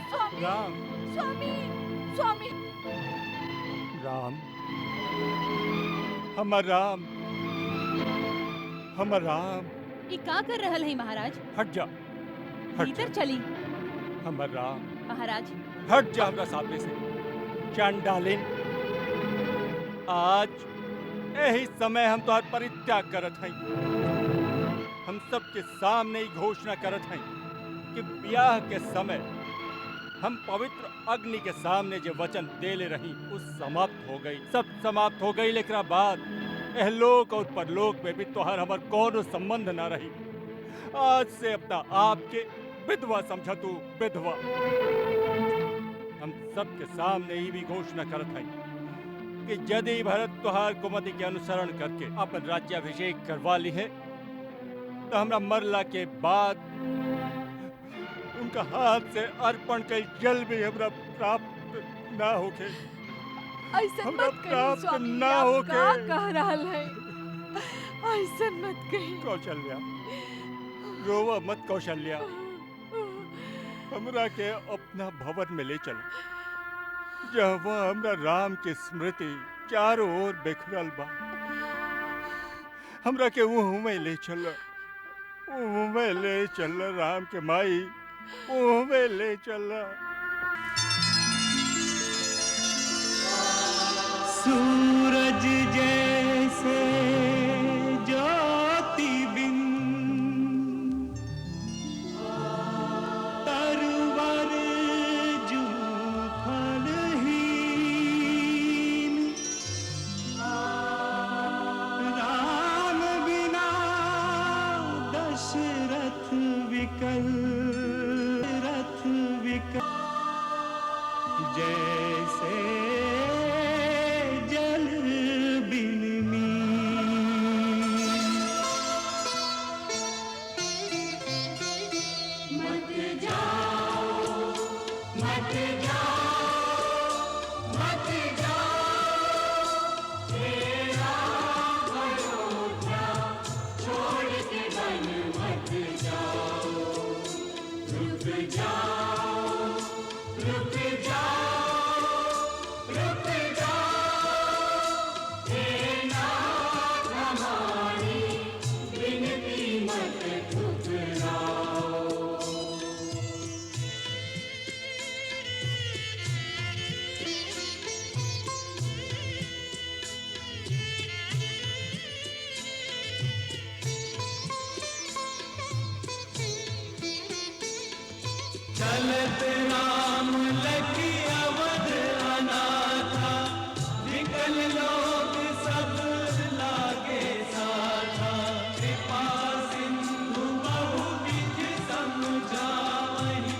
राम, स्वामी, स्वामी। राम, हमर राम, हमर राम। ई का कर रहल है महाराज? हट जा, हट जा। भीतर चली हमर राम, महाराज। हट जा हमरा सामने से। चंडालिन, आज यही समय हम तोहर परित्याग करत हई। हम सबके सामने ही घोषणा करत हई कि ब्याह के समय हम पवित्र अग्नि के सामने जो वचन देले रही उस समाप्त हो गई। सब समाप्त हो गई। लेकिन बाद एहलोक और परलोक में भी तोहर हमर कोनो संबंध ना रही। आज से अपना आप के विधवा समझ तू, विधवा। हम सबके सामने ही भी घोषणा करत हई कि यदि भरत तोहार कुमति के अनुसरण करके अपन राज्याभिषेक करवा ली है तो हमरा मरला के बाद उनका हाथ से अर्पण कई जल भी हमरा प्राप्त ना होके। ऐसा हमरा मत कही प्राप्त स्वामी, ना आप होके। का कह रहल है? ऐसा मत कही। कौशल्या, रोवा मत कौशल्या। हमरा के अपना भवन में ले चल, जहाँ हमरा राम के स्मृति चारों ओर बिखरल बा। हमरा के वो में ले चल, वो में ले चल राम के माई, वो में ले चल। सूरज जैसे ज्योति बिन तरवर जू फलहीन। राम बिना दशरथ विकल, रथ विकल। जैसे जल बिन मत जाओ, मत जाओ, मत जाओ। तेरा अयोध्या छोड़ के वन मत जाओ। रुक जाओ, रुक जाओ, रुक जाओ। हे नाथ हमारी विनती मत ठुकराओ। चलत राम लखी अवध अनाथा। विकल लोग सब लागे साथा। कृपा सिंधु बहु विधि समझावहि।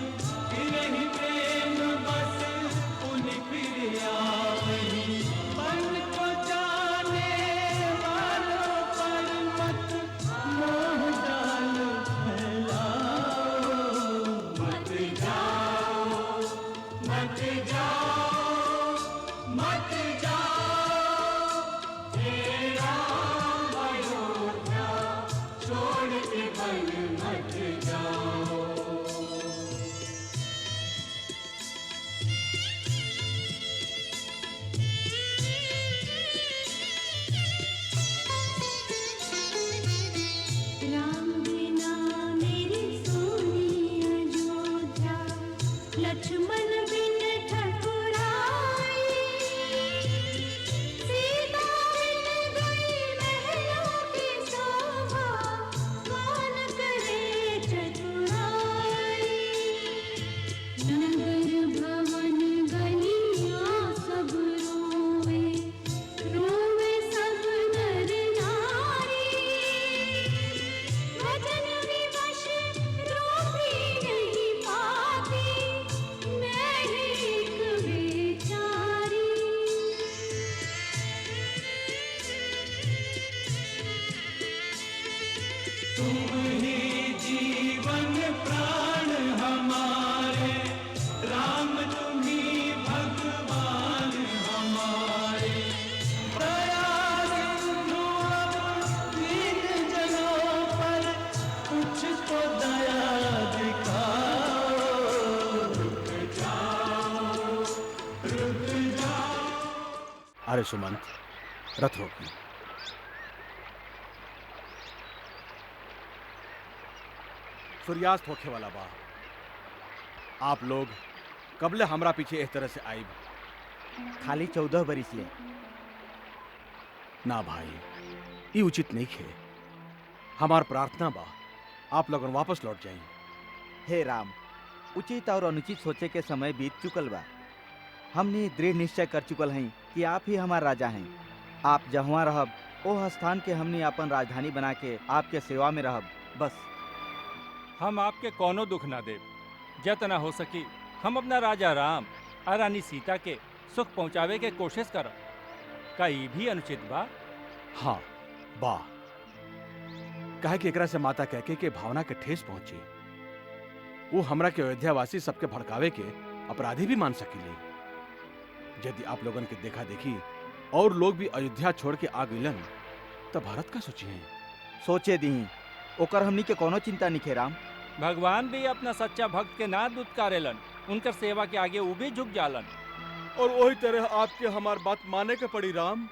तुम ही जीवन प्राण हमारे, राम तुम ही भगवान हमारे। दया सिंधु अब दीन जनों पर, कुछ तो दया दिखाओ। रुक जाओ, रुक जाओ। अरे सुमंत, रथ रोकिए। सूर्यास्त होखे वाला बा। आप लोग कबले हमरा पीछे इस तरह से आईब? खाली 14 बरिस ले। ना भाई, ये उचित नहीं है। हमार प्रार्थना बा आप लोगन वापस लौट जाइए। हे राम, उचित और अनुचित सोचे के समय बीत चुकल बा। हमने दृढ़ निश्चय कर चुकल हैं कि आप ही हमार राजा हैं। आप जहाँ रहब ओह स्थान के हमने अपन राजधानी बना के आपके सेवा में रहब। बस हम आपके कोनो दुख ना देव। जतना हो सकी हम अपना राजा राम और रानी सीता के सुख पहुँचावे के कोशिश करब। का ई भी अनुचित बा? हाँ बा, काहे कि एकरा से माता कहके के भावना के ठेस पहुंची। वो हमरा के अयोध्यावासी सबके भड़कावे के अपराधी भी मान सकीले। यदि आप लोगन के देखा देखी और लोग भी अयोध्या छोड़ के आ गइलन तब भारत का सोचिए। सोचे दी ओकर हमनी के कोनो चिंता नहीं खे राम। भगवान भी अपना सच्चा भक्त के ना दुत्कारेलन, उनकर सेवा के आगे वो भी झुक जालन। और वही तरह आपके हमार बात माने के पड़ी राम।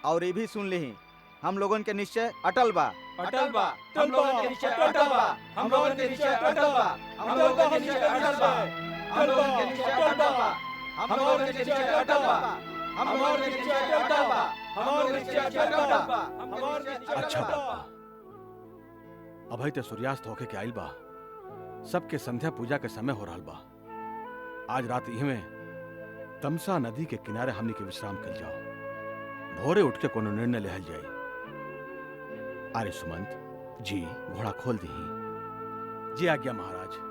और ये भी सुन ली, हम लोगन के निश्चय अटल बा। अटल बा, हम लोगन के निश्चय अटल बा। हम लोगन के निश्चय अटल बा। हम लोगन के निश्चय अटल बा। हम लोगन के निश्चय अटल बा। हम लोगन के निश्चय अटल बा। हम लोगन के निश्चय अटल बा। हम लोगन के निश्चय अटल बा। हम लोगन के निश्चय अच्छा अटल बा। अभई तो सूर्यास्त होके के आइल बा। सबके संध्या पूजा के समय हो रहल बा। आज रात इहमे तमसा नदी के किनारे हमनी के विश्राम कल जाओ। भोरे उठ के कोनो निर्णय लेहल जाई। अरे सुमंत जी, घोड़ा खोल दी। जी आज्ञा महाराज।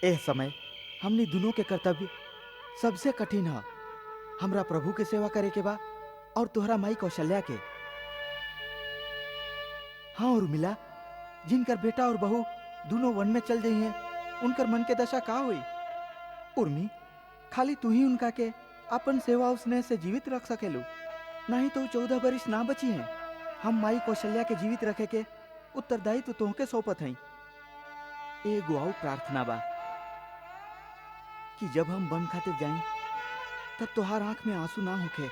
एह समय हमने दोनों के कर्तव्य सबसे कठिन है। हमरा प्रभु के सेवा करे के बा और तोहरा माई कौशल्या के। हाँ उर्मिला, जिनकर बेटा और बहू दोनों वन में चल गई हैं, उनकर मन के दशा का हुई? उर्मी, खाली तू ही उनका के अपन सेवा उसने से जीवित रख सकेलू, नहीं तो 14 बरिस ना बची हैं। हम माई कौशल्या के जीवित रखे के उत्तरदायित्व तोहके सौंपत हई। एगो आऊ प्रार्थना बा कि जब हम वन खातिर जाएं तब तोहार आंख में आंसू ना होखे।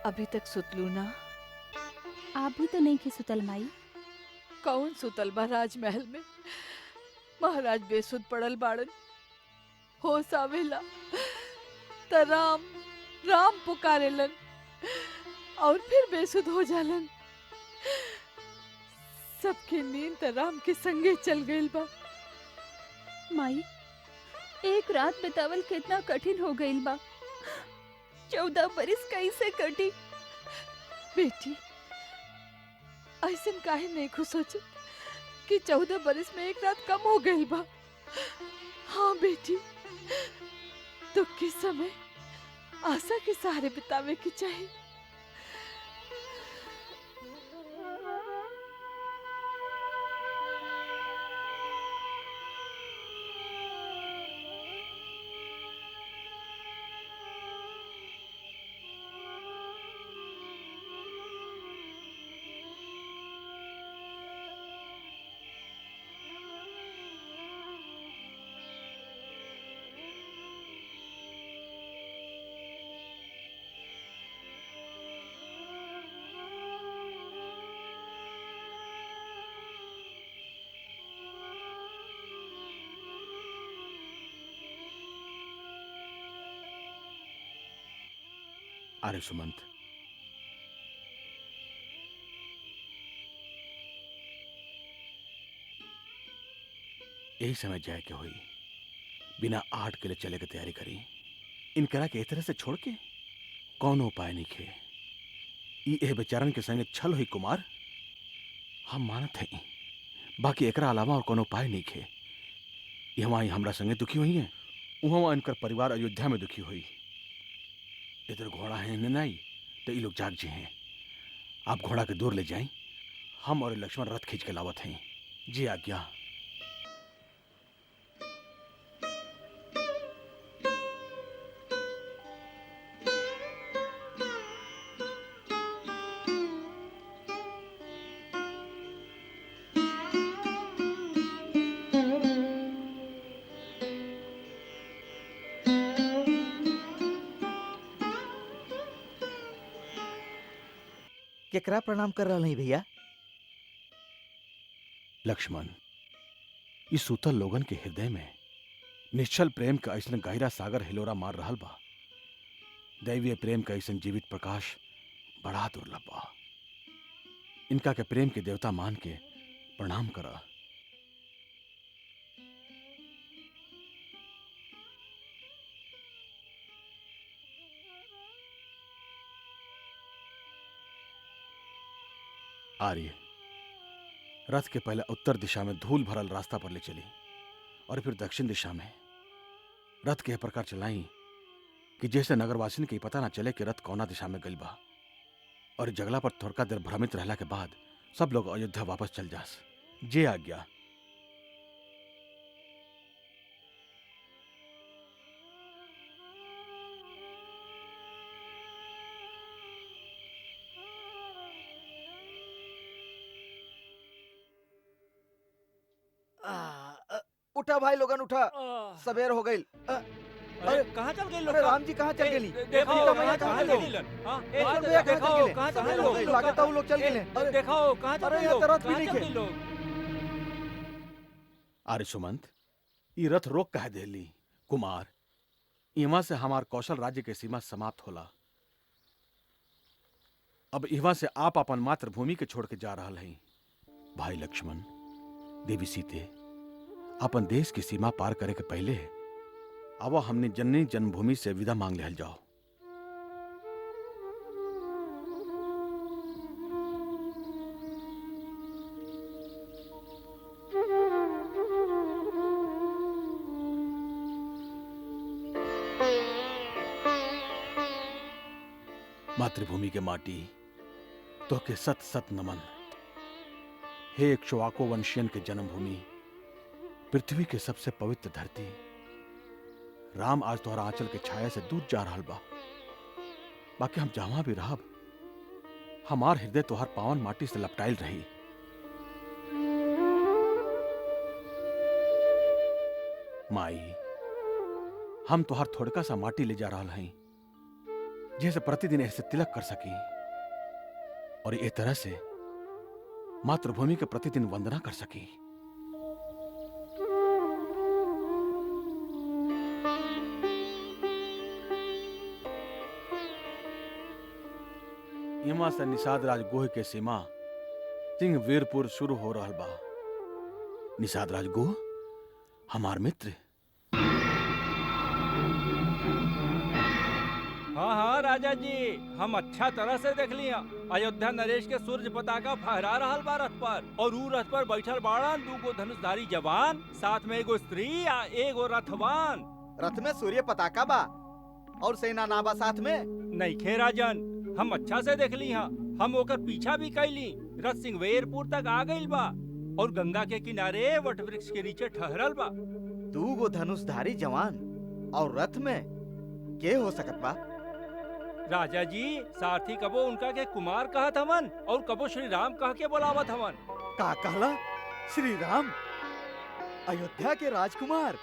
अभी तक सुतलू ना? आप भी तो नहीं खे सुतल माई। कौन सुतल बा राजमहल में? महाराज बेसुध पड़ल बाड़न। होश आवेला त राम राम पुकारेलन और फिर बेसुध हो जालन। सबके नींद त राम के संगे चल गइल बा। माई, एक रात बितावल कितना कठिन हो गइल बा। 14 बरिस कैसे कटी? बेटी, ऐसन काहे नहीं खुश सोचत कि 14 बरिस में एक रात कम हो गई बा। हाँ बेटी, दुख के समय आशा के सहारे बितावे की चाहिए। अरे सुमंत, यही समय जाए के हुई बिना आठ के लिए चले के तैयारी करी। इनकरा के ए तरह से छोड़ के कौन उपाय नहीं खे। ए बेचारन के संगे छल हुई कुमार, हम मानत हैं, बाकी एकरा अलावा और कोनो उपाय नहीं खे। यहाँ हमरा संगे दुखी हुई है, वहाँ इनकर परिवार अयोध्या में दुखी हुई। इधर घोड़ा है नहीं तो ये लोग जाग जी हैं। आप घोड़ा के दूर ले जाएं, हम और लक्ष्मण रथ खींच के लावत हैं। जी आज्ञा। केकरा प्रणाम कर रहा नहीं भैया? लक्ष्मण, इस सूतल लोगन के हृदय में निश्चल प्रेम का ऐसा गहरा सागर हिलोरा मार रहल बा। दैवीय प्रेम का ऐसा जीवित प्रकाश बड़ा दुर्लभ बा। इनका के प्रेम के देवता मान के प्रणाम करा। आर्य, रथ के पहले उत्तर दिशा में धूल भरल रास्ता पर ले चली और फिर दक्षिण दिशा में। रथ के प्रकार चलाई कि जैसे नगरवासिन के पता ना चले कि रथ कौना दिशा में गइल बा। और जगला पर थोड़का देर भ्रमित रहला के बाद सब लोग अयोध्या वापस चल जास। जे आज्ञा। उठा भाई लोगन, उठा, सवेर हो गई। अरे कहाँ चल गए लोग? अरे राम जी कहाँ चल गेली? देखो सीता मैया कहाँ कहाँ चल चल गई? गेली? हाँ, लक्ष्मण भैया कहाँ चल गेले? कहाँ चल सवेर गए हो गई, लोग? लागत है वो लोग चल गेले। अरे देखो कहाँ चल अरे गए यहाँ लोग? तो रथ भी कहाँ नहीं चल खे। गए लोग? आर्य सुमंत, ये रथ रोक कह देली कुमार। इहाँ से हमार कौशल राज्य के सीमा समाप्त होला। अब इहाँ से आप अपन मातृभूमि के छोड़ के जा रहा हैं। भाई लक्ष्मण, देवी सीते, अपन देश की सीमा पार करे के पहले अब हमने जननी जन्मभूमि से विदा मांग ले जाओ। मातृभूमि के माटी तो के सत सत नमन। हे इक्ष्वाकु वंशियन के जन्मभूमि, पृथ्वी के सबसे पवित्र धरती। राम आज तोहरा आंचल के छाया से दूर जा रहा बा। बाकी हम जहां भी रहब, हमार हृदय तोहर पावन माटी से लपटाइल रही। माई, हम तोहर थोड़का सा माटी ले जा रहा हैं, जैसे प्रतिदिन ऐसे तिलक कर सकी और ये तरह से मातृभूमि के प्रतिदिन वंदना कर सकी। इमा से निषाद राज गोह के सीमा सिंह वीरपुर शुरू हो रहा बा। निषाद राज गोह हमार मित्र। हाँ हाँ राजा जी, हम अच्छा तरह से देख लिया। अयोध्या नरेश के सूर्य पताका फहरा रहल बा रथ पर, और ऊ रथ पर बैठल बाड़न दूगो धनुषधारी जवान, साथ में एगो स्त्री आ एगो रथवान। रथ में सूर्य पताका बा और सेना ना बा साथ में? नहीं खे राजन, हम अच्छा से देख ली। हम ओकर पीछा भी कैली। रथ सिंहवेरपुर तक आ गइल बा और गंगा के किनारे वट वृक्ष के नीचे ठहरल बा। दूगो धनुषधारी जवान और रथ में के हो सकत बा? राजा जी, सारथी कबो उनका के कुमार कहत हवन और कबो श्री राम कह के बुलावत हवन। का कहला? श्री राम, अयोध्या के राजकुमार?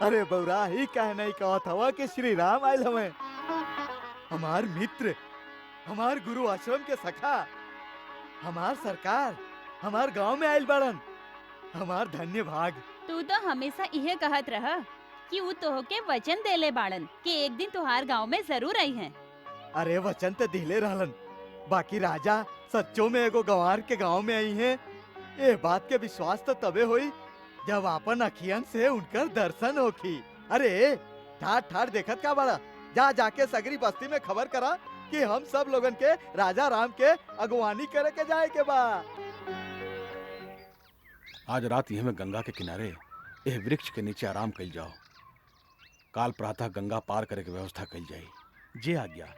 अरे बौरा, ही कह नहीं कहत हवा कि श्री राम आयल हमें। हमार मित्र, हमार गुरु आश्रम के सखा, हमार सरकार, हमार गांव में आयल बड़न। हमार धन्य भाग। तू तो हमेशा इहे कहत रहा कि वो तोहके वचन देले बाड़न कि एक दिन तुहार गांव में जरूर आई हैं। अरे वचन तो दिले रहलन, बाकी राजा सच्चो में एगो गंवार के गांव में आई हैं। ये बात के विश्वास तो तबे होई जब आपन अखियन से उनकर दर्शन होखी। अरे ठाट ठाट देखत का बड़ा, जा जाके सगरी बस्ती में खबर करा कि हम सब लोगन के राजा राम के अगवानी करे के जाए के बा। आज रात यह में गंगा के किनारे एह वृक्ष के नीचे आराम कइल जाओ। काल प्रातः गंगा पार करे के व्यवस्था कइल जाई। जे आज्ञा।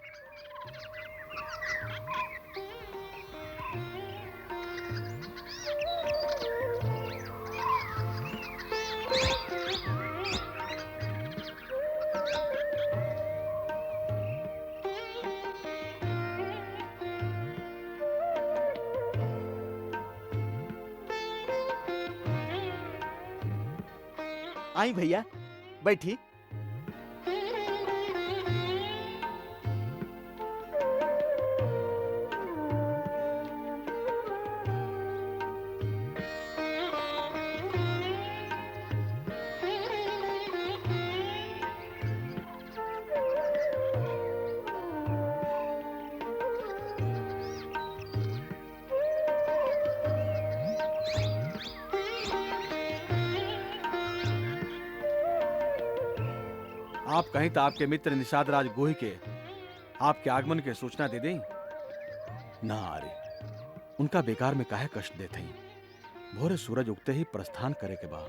आई भैया बैठी। आप कहीं तो आपके मित्र निषाद राज गोही के आपके आगमन के सूचना दे दें। ना अरे उनका बेकार में काहे कष्ट देते हैं। भोरे सूरज उगते ही प्रस्थान करे के बाद।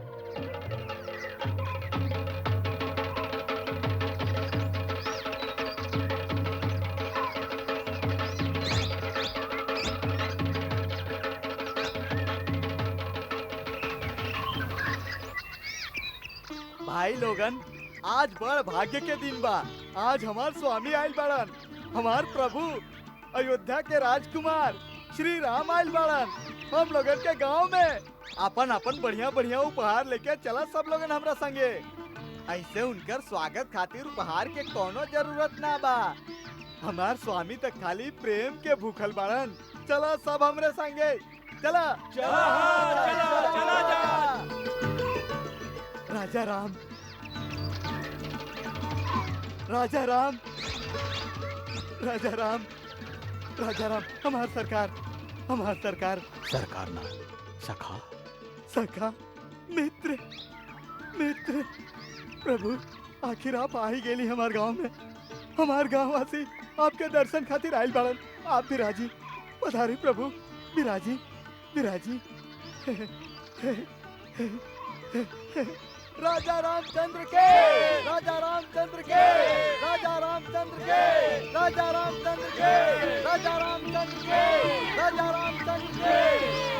भाई लोगन, आज बड़ भाग्य के दिन बा। आज हमार स्वामी आयल बाड़न, हमार प्रभु अयोध्या के राजकुमार श्री राम आयल बाड़न हम लोगन के गांव में। अपन अपन बढ़िया बढ़िया उपहार लेके चला सब लोगन हमरा संगे। ऐसे उनकर स्वागत खातिर उपहार के कोनो जरूरत ना बा। हमार स्वामी तक खाली प्रेम के भूखल बाड़न। चला सब हमरे संगे, चला चला जा। राजा राम, राजा राम, राजा राम, राजा राम, हमार सरकार, हमार सरकार। सरकार ना सखा। सखा, मित्र, मित्र। प्रभु आखिर आप आ ही गेली हमार गांव में। हमार गांव वासी आपके दर्शन खातिर आयल बाड़न। आप विराजी, पधारी प्रभु, विराजी, विराजी। राजा रामचंद्र के, राजा रामचंद्र के, राजा रामचंद्र के, राजा रामचंद्र के, राजा रामचंद्र के, राजा रामचंद्र के।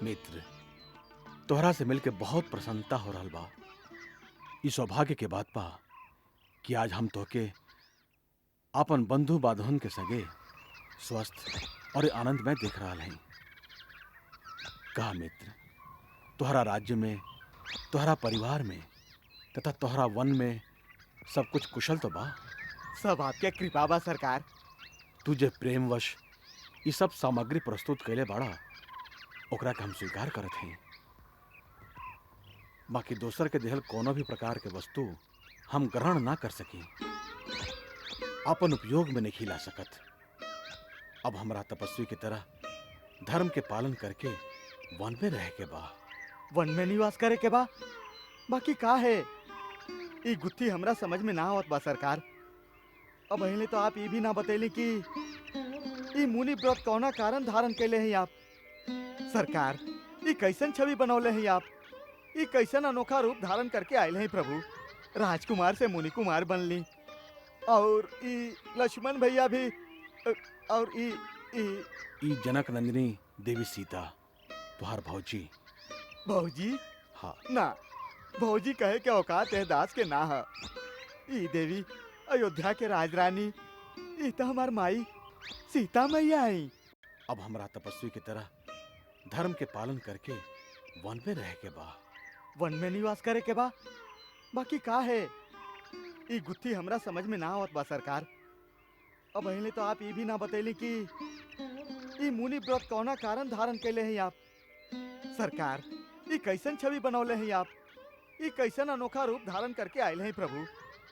मित्र, तोहरा से मिलके बहुत प्रसन्नता हो रहल बा। ई सौभाग्य के बात बा कि आज हम तोहके अपन बंधु बांधवन के संगे स्वस्थ और आनंदमय देख रहा हैं। कहा मित्र, तोहरा राज्य में, तोहरा परिवार में तथा तोहरा वन में सब कुछ कुशल तो बा? सब आपके कृपा बा सरकार। तुझे प्रेमवश ये सब सामग्री प्रस्तुत कैले बाड़ा, ओकरा के हम स्वीकार करत हैं। बाकी दोसर के देहल कोनो भी प्रकार के वस्तु हम ग्रहण ना कर सकी, अपन उपयोग में नहीं ला सकत। अब हमरा तपस्वी की तरह धर्म के पालन करके वन में रह के बा। वन में निवास करे के बा? बाकी का है ई गुत्थी हमरा समझ में ना आवत बा सरकार। अब पहले तो आप ये भी ना बतैली कि ई मुनि व्रत कौना कारण धारण कैले हैं आप। सरकार, ई कैसन छवि बनौले हैं आप? ई कैसन अनोखा रूप धारण करके आयल हैं प्रभु। राजकुमार से मुनि कुमार बनली, और ई लक्ष्मण भैया भी, और ई जनक नंदिनी देवी सीता तुहार भौजी। भौजी? हाँ। ना, भौजी कहे के औकात है दास के ना है। ई देवी अयोध्या के राजरानी, ई तो हमार माई सीता मैया आई। अब हमरा तपस्वी की तरह धर्म के पालन करके वन पे रह के बा। वन में निवास करे के बा, बाकी का है ई गुत्थी हमरा समझ में ना आवत बा सरकार। अब पहले तो आप ये भी ना बतैली कि ई मुनि व्रत कौना कारण धारण कैले हैं आप। सरकार, ई कैसन छवि बनौले हैं आप, ई कैसन अनोखा रूप धारण करके आयल हैं प्रभु।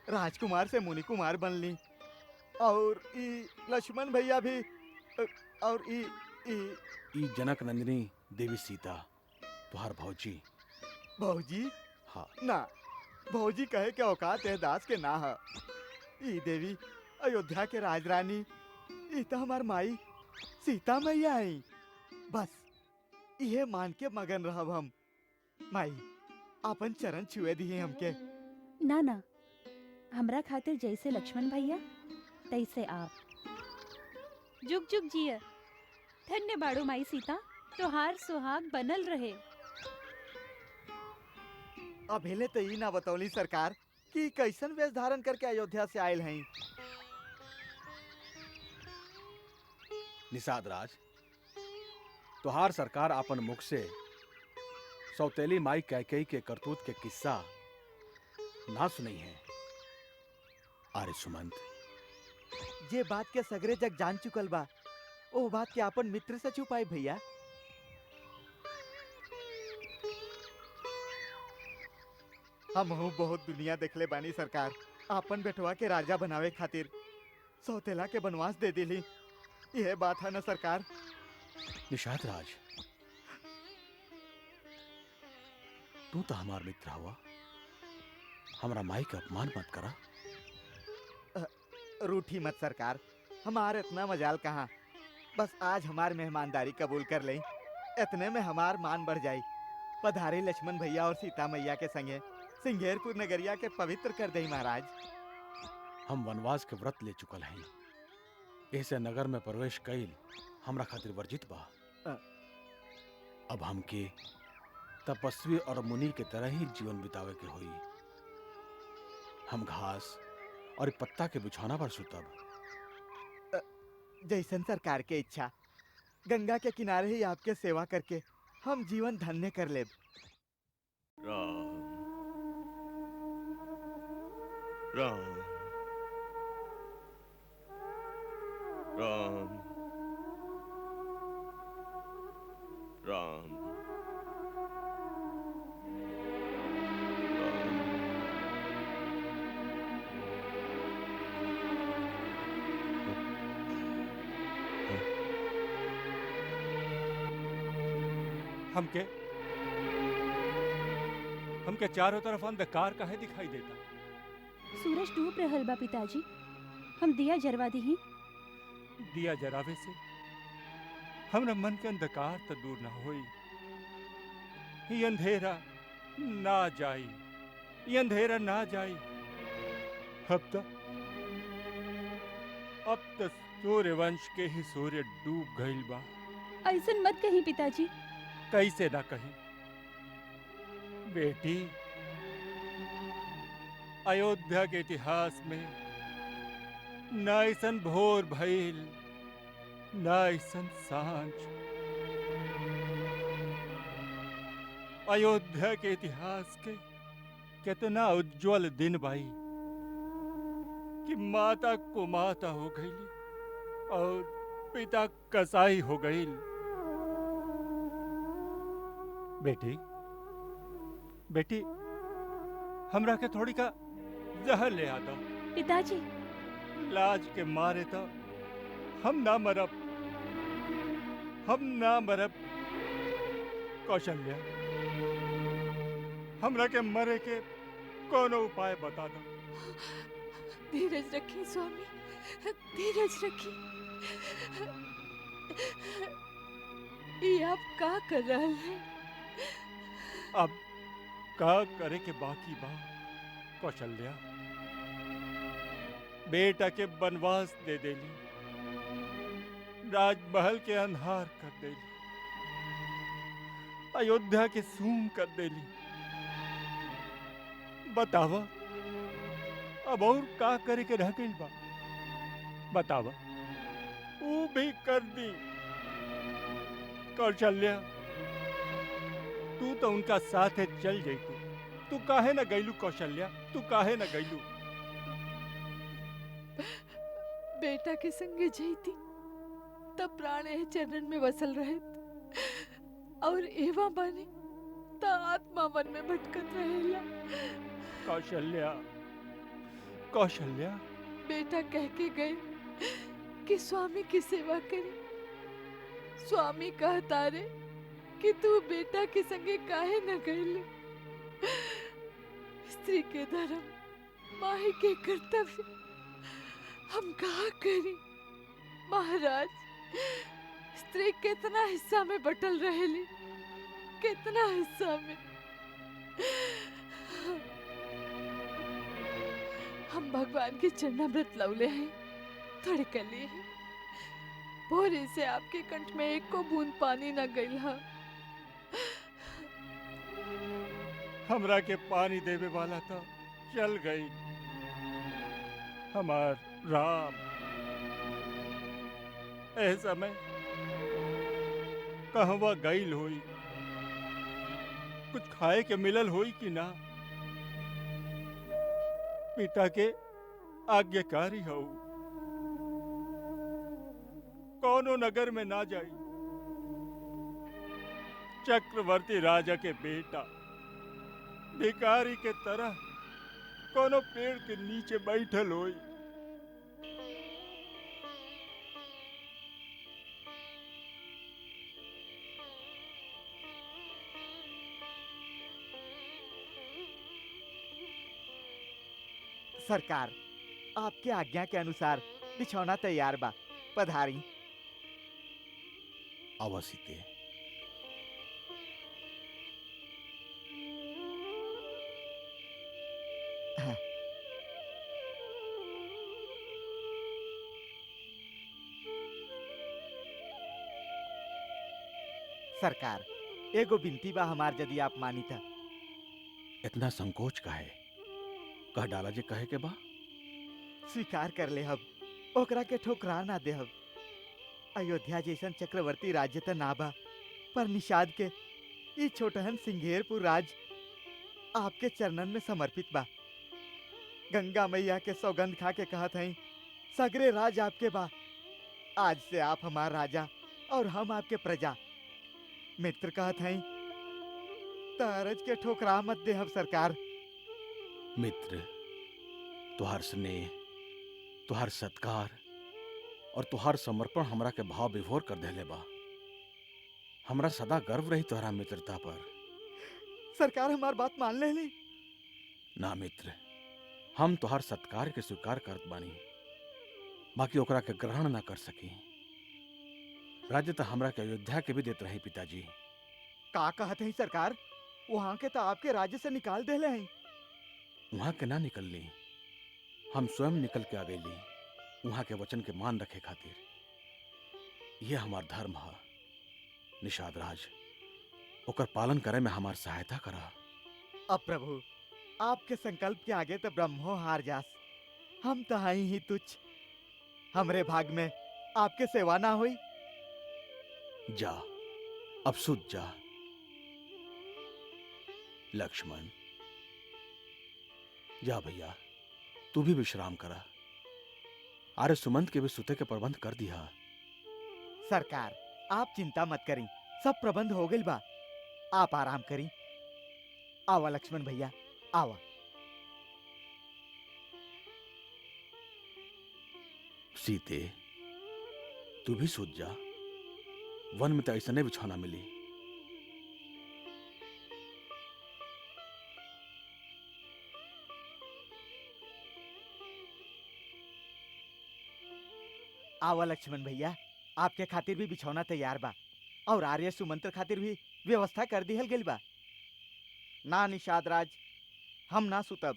राजकुमार से मुनि कुमार बनली, और ई लक्ष्मण भैया भी, और ई जनक नंदिनी देवी सीता तुहार भौजी। भौजी हाँ, ना, भौजी कहे के औकात है दास के ना है। ई देवी अयोध्या के राजरानी, ई तो हमार माई सीता मैया आई। बस इहे मान के मगन रहब हम। माई आपन चरण छुए दिए हमके। ना ना, हमरा खातिर जैसे लक्ष्मण भैया तैसे आप। जुग जुग जिया, धन्य बाड़ू माई सीता, तोहार सुहाग बनल रहे। अब हेले तो ई ना बतौली सरकार कि कैसन वेश धारण करके अयोध्या से आयल हैं। निषाद राज, तुहार सरकार अपन मुख से सौतेली माई कैकेयी के करतूत के किस्सा ना सुनी है। अरे सुमंत, जे बात के सगरे जग जान चुकल बा, ओ बात के अपन मित्र से छुपाई भैया। हम बहुत दुनिया देखले बानी सरकार। आपन बेटवा के राजा बनावे खातिर सौतेला के बनवास दे दिली, यह बात है ना सरकार। निषाद राज, तू तो हमार मित्र हुआ, हमरा माई का अपमान मत करा। रूठी मत सरकार, हमार इतना मजाल कहाँ। बस आज हमार मेहमानदारी कबूल कर लें, इतने में हमार मान बढ़ जाई। पधारे लक्ष्मण भैया और सीता मैया के संगे सिंघेरपुर नगरिया के पवित्र कर दई महाराज। हम वनवास के व्रत ले चुकल हैं, ऐसे नगर में प्रवेश कईल हमरा खातिर वर्जित बा। अब हमके तपस्वी और मुनि के तरह ही जीवन बितावे के होई। हम घास और पत्ता के बिछौना पर सुतब। जैसन सरकार के इच्छा। गंगा के किनारे ही आपके सेवा करके हम जीवन धन्य कर लेब। राम राम राम राम हमके हमके चारों तरफ अंधकार काहे दिखाई देता। सूरज डूब रहल बा पिताजी, हम दिया जरवा दीही। दिया जरावे से हमरा मन के अंधकार तो दूर ना होई। ये अंधेरा ना जाई, ये अंधेरा ना जाई। अब तो सूर्यवंश के ही सूर्य डूब गईल बा। ऐसन मत कही पिताजी। कैसे ना कही बेटी, अयोध्या के इतिहास में न ऐसन भोर भइल, न ऐसन सांझ। अयोध्या के इतिहास के कितना उज्जवल दिन बाई कि माता कुमाता हो गई और पिता कसाई हो गई। बेटी बेटी, हमरा के थोड़ी का जहर ले आता। पिताजी, लाज के मारे तो हम ना मरब, हम ना मरब। कौशल्या, हमरा के मरे के कोनो उपाय बता दो। धीरज रखी स्वामी, धीरज रखी। ये आप का कर रहे हैं? अब का करे के बाकी बा कौशल्या। बेटा के बनवास दे देली, राजमहल के अंधार कर देली, अयोध्या के सूम कर देली। बतावा अब और का करे के रह गई बा? बतावा, वो भी कर दी। कौशल्या, तू तो उनका साथ है चल जैतू। तू काहे न गईलू कौशल्या, तू काहे न गईलू? बेटा के संगे जईती तब प्राण एह चरण में वसल रहे और एवा बानी ता आत्मा मन में भटकत रहेला। कौशल्या, कौशल्या, बेटा कह के गए कि स्वामी की सेवा करी। स्वामी कहता रे कि तू बेटा के संगे काहे न गईले। स्त्री के धर्म, माही के कर्तव्य हम कहा करी। महाराज, स्त्री कितना हिस्सा में बटल रहेली, कितना हिस्सा में। हम भगवान के चरणामृत लौले हैं, थोड़े कली हैं। भोरे से आपके कंठ में एक को बूंद पानी न गइल हा। हमरा के पानी देवे वाला था चल गई। हमार राम ए समय कहवा गईल होई, कुछ खाए के मिलल होई कि ना? पिता के आज्ञाकारी हो, कौनो नगर में ना जाई। चक्रवर्ती राजा के बेटा भिखारी के तरह कोनो पेड़ के नीचे बैठल होई। सरकार, आपके आज्ञा के अनुसार बिछौना तैयार बा, पधारी। आवा सीते। हाँ। सरकार, एगो बिनती बा हमार, यदि आप मानी था। इतना संकोच का है? कह डाला जे कहे के बा। स्वीकार कर ले हब, ओकरा के ठोकरा ना दे हब। अयोध्या जैसन चक्रवर्ती राज्य त ना बा, पर निषाद के ई छोटहन सिंघेरपुर राज आपके चरणन में समर्पित बा। गंगा मैया के सौगंध खा के कहत हई, सगरे राज आपके बा। आज से आप हमार राजा और हम आपके प्रजा। मित्र कहत हई, तारज के ठोकरा मत दे हब सरकार। मित्र, तुहार स्नेह, तुहार सत्कार और तुहार समर्पण हमरा के भाव विभोर कर देले बा। हमरा सदा गर्व रही तुहरा मित्रता पर। सरकार, हमार बात मान ले ली। ना मित्र, हम तुहार सत्कार के स्वीकार करत बानी, बाकी ओकरा के ग्रहण ना कर सकी। राज्य तो हमरा के अयोध्या के भी देत रही पिताजी। का कहत हई सरकार? वहां के तो आपके राज्य से निकाल देले हई। वहां के ना निकलली, हम स्वयं निकल के आ गईली वहां के वचन के मान रखे खातिर। यह हमार धर्म है। निषाद राज, ओकर पालन करे में हमार सहायता करा। अब प्रभु, आपके संकल्प के आगे तो ब्रह्मो हार जास। हम तो हई ही तुच्छ। हमरे भाग में आपके सेवा ना हुई। जा, अब सुध जा। लक्ष्मण, जा भैया, तू भी विश्राम करा। आर्य सुमंत के भी सुते के प्रबंध कर दिया। सरकार, आप चिंता मत करी, सब प्रबंध हो गइल बा। आप आराम करी। आवा लक्ष्मण भैया, आवा। सीते, तू भी सूत जा। वन में तो ऐसा बिछौना मिली। आवा लक्ष्मण भैया, आपके खातिर भी बिछौना तैयार बा और आर्य सुमंत्र खातिर भी व्यवस्था कर दिहल गइल बा। ना निषाद राज, हम ना सुतब।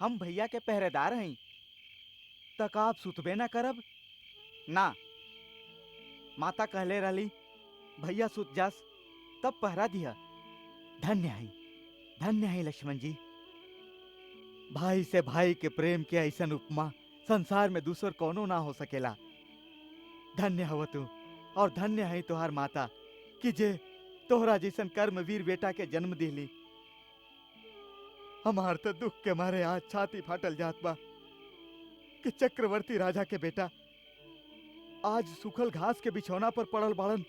हम भैया के पहरेदार हई। तक आप सुतबे ना करब? ना, माता कहले रहली भैया सुत जास तब पहरा दिया। धन्य है लक्ष्मण जी। भाई से भाई के प्रेम के ऐसन उपमा संसार में दूसर कोनो ना हो सकेला। धन्य हव तू और धन्य है तुहार माता कि जे तोहरा जैसन कर्मवीर बेटा के जन्म दिली। हमार तो दुख के मारे आज छाती फाटल जात बा कि चक्रवर्ती राजा के बेटा आज सूखल घास के बिछौना पर पड़ल बाड़न।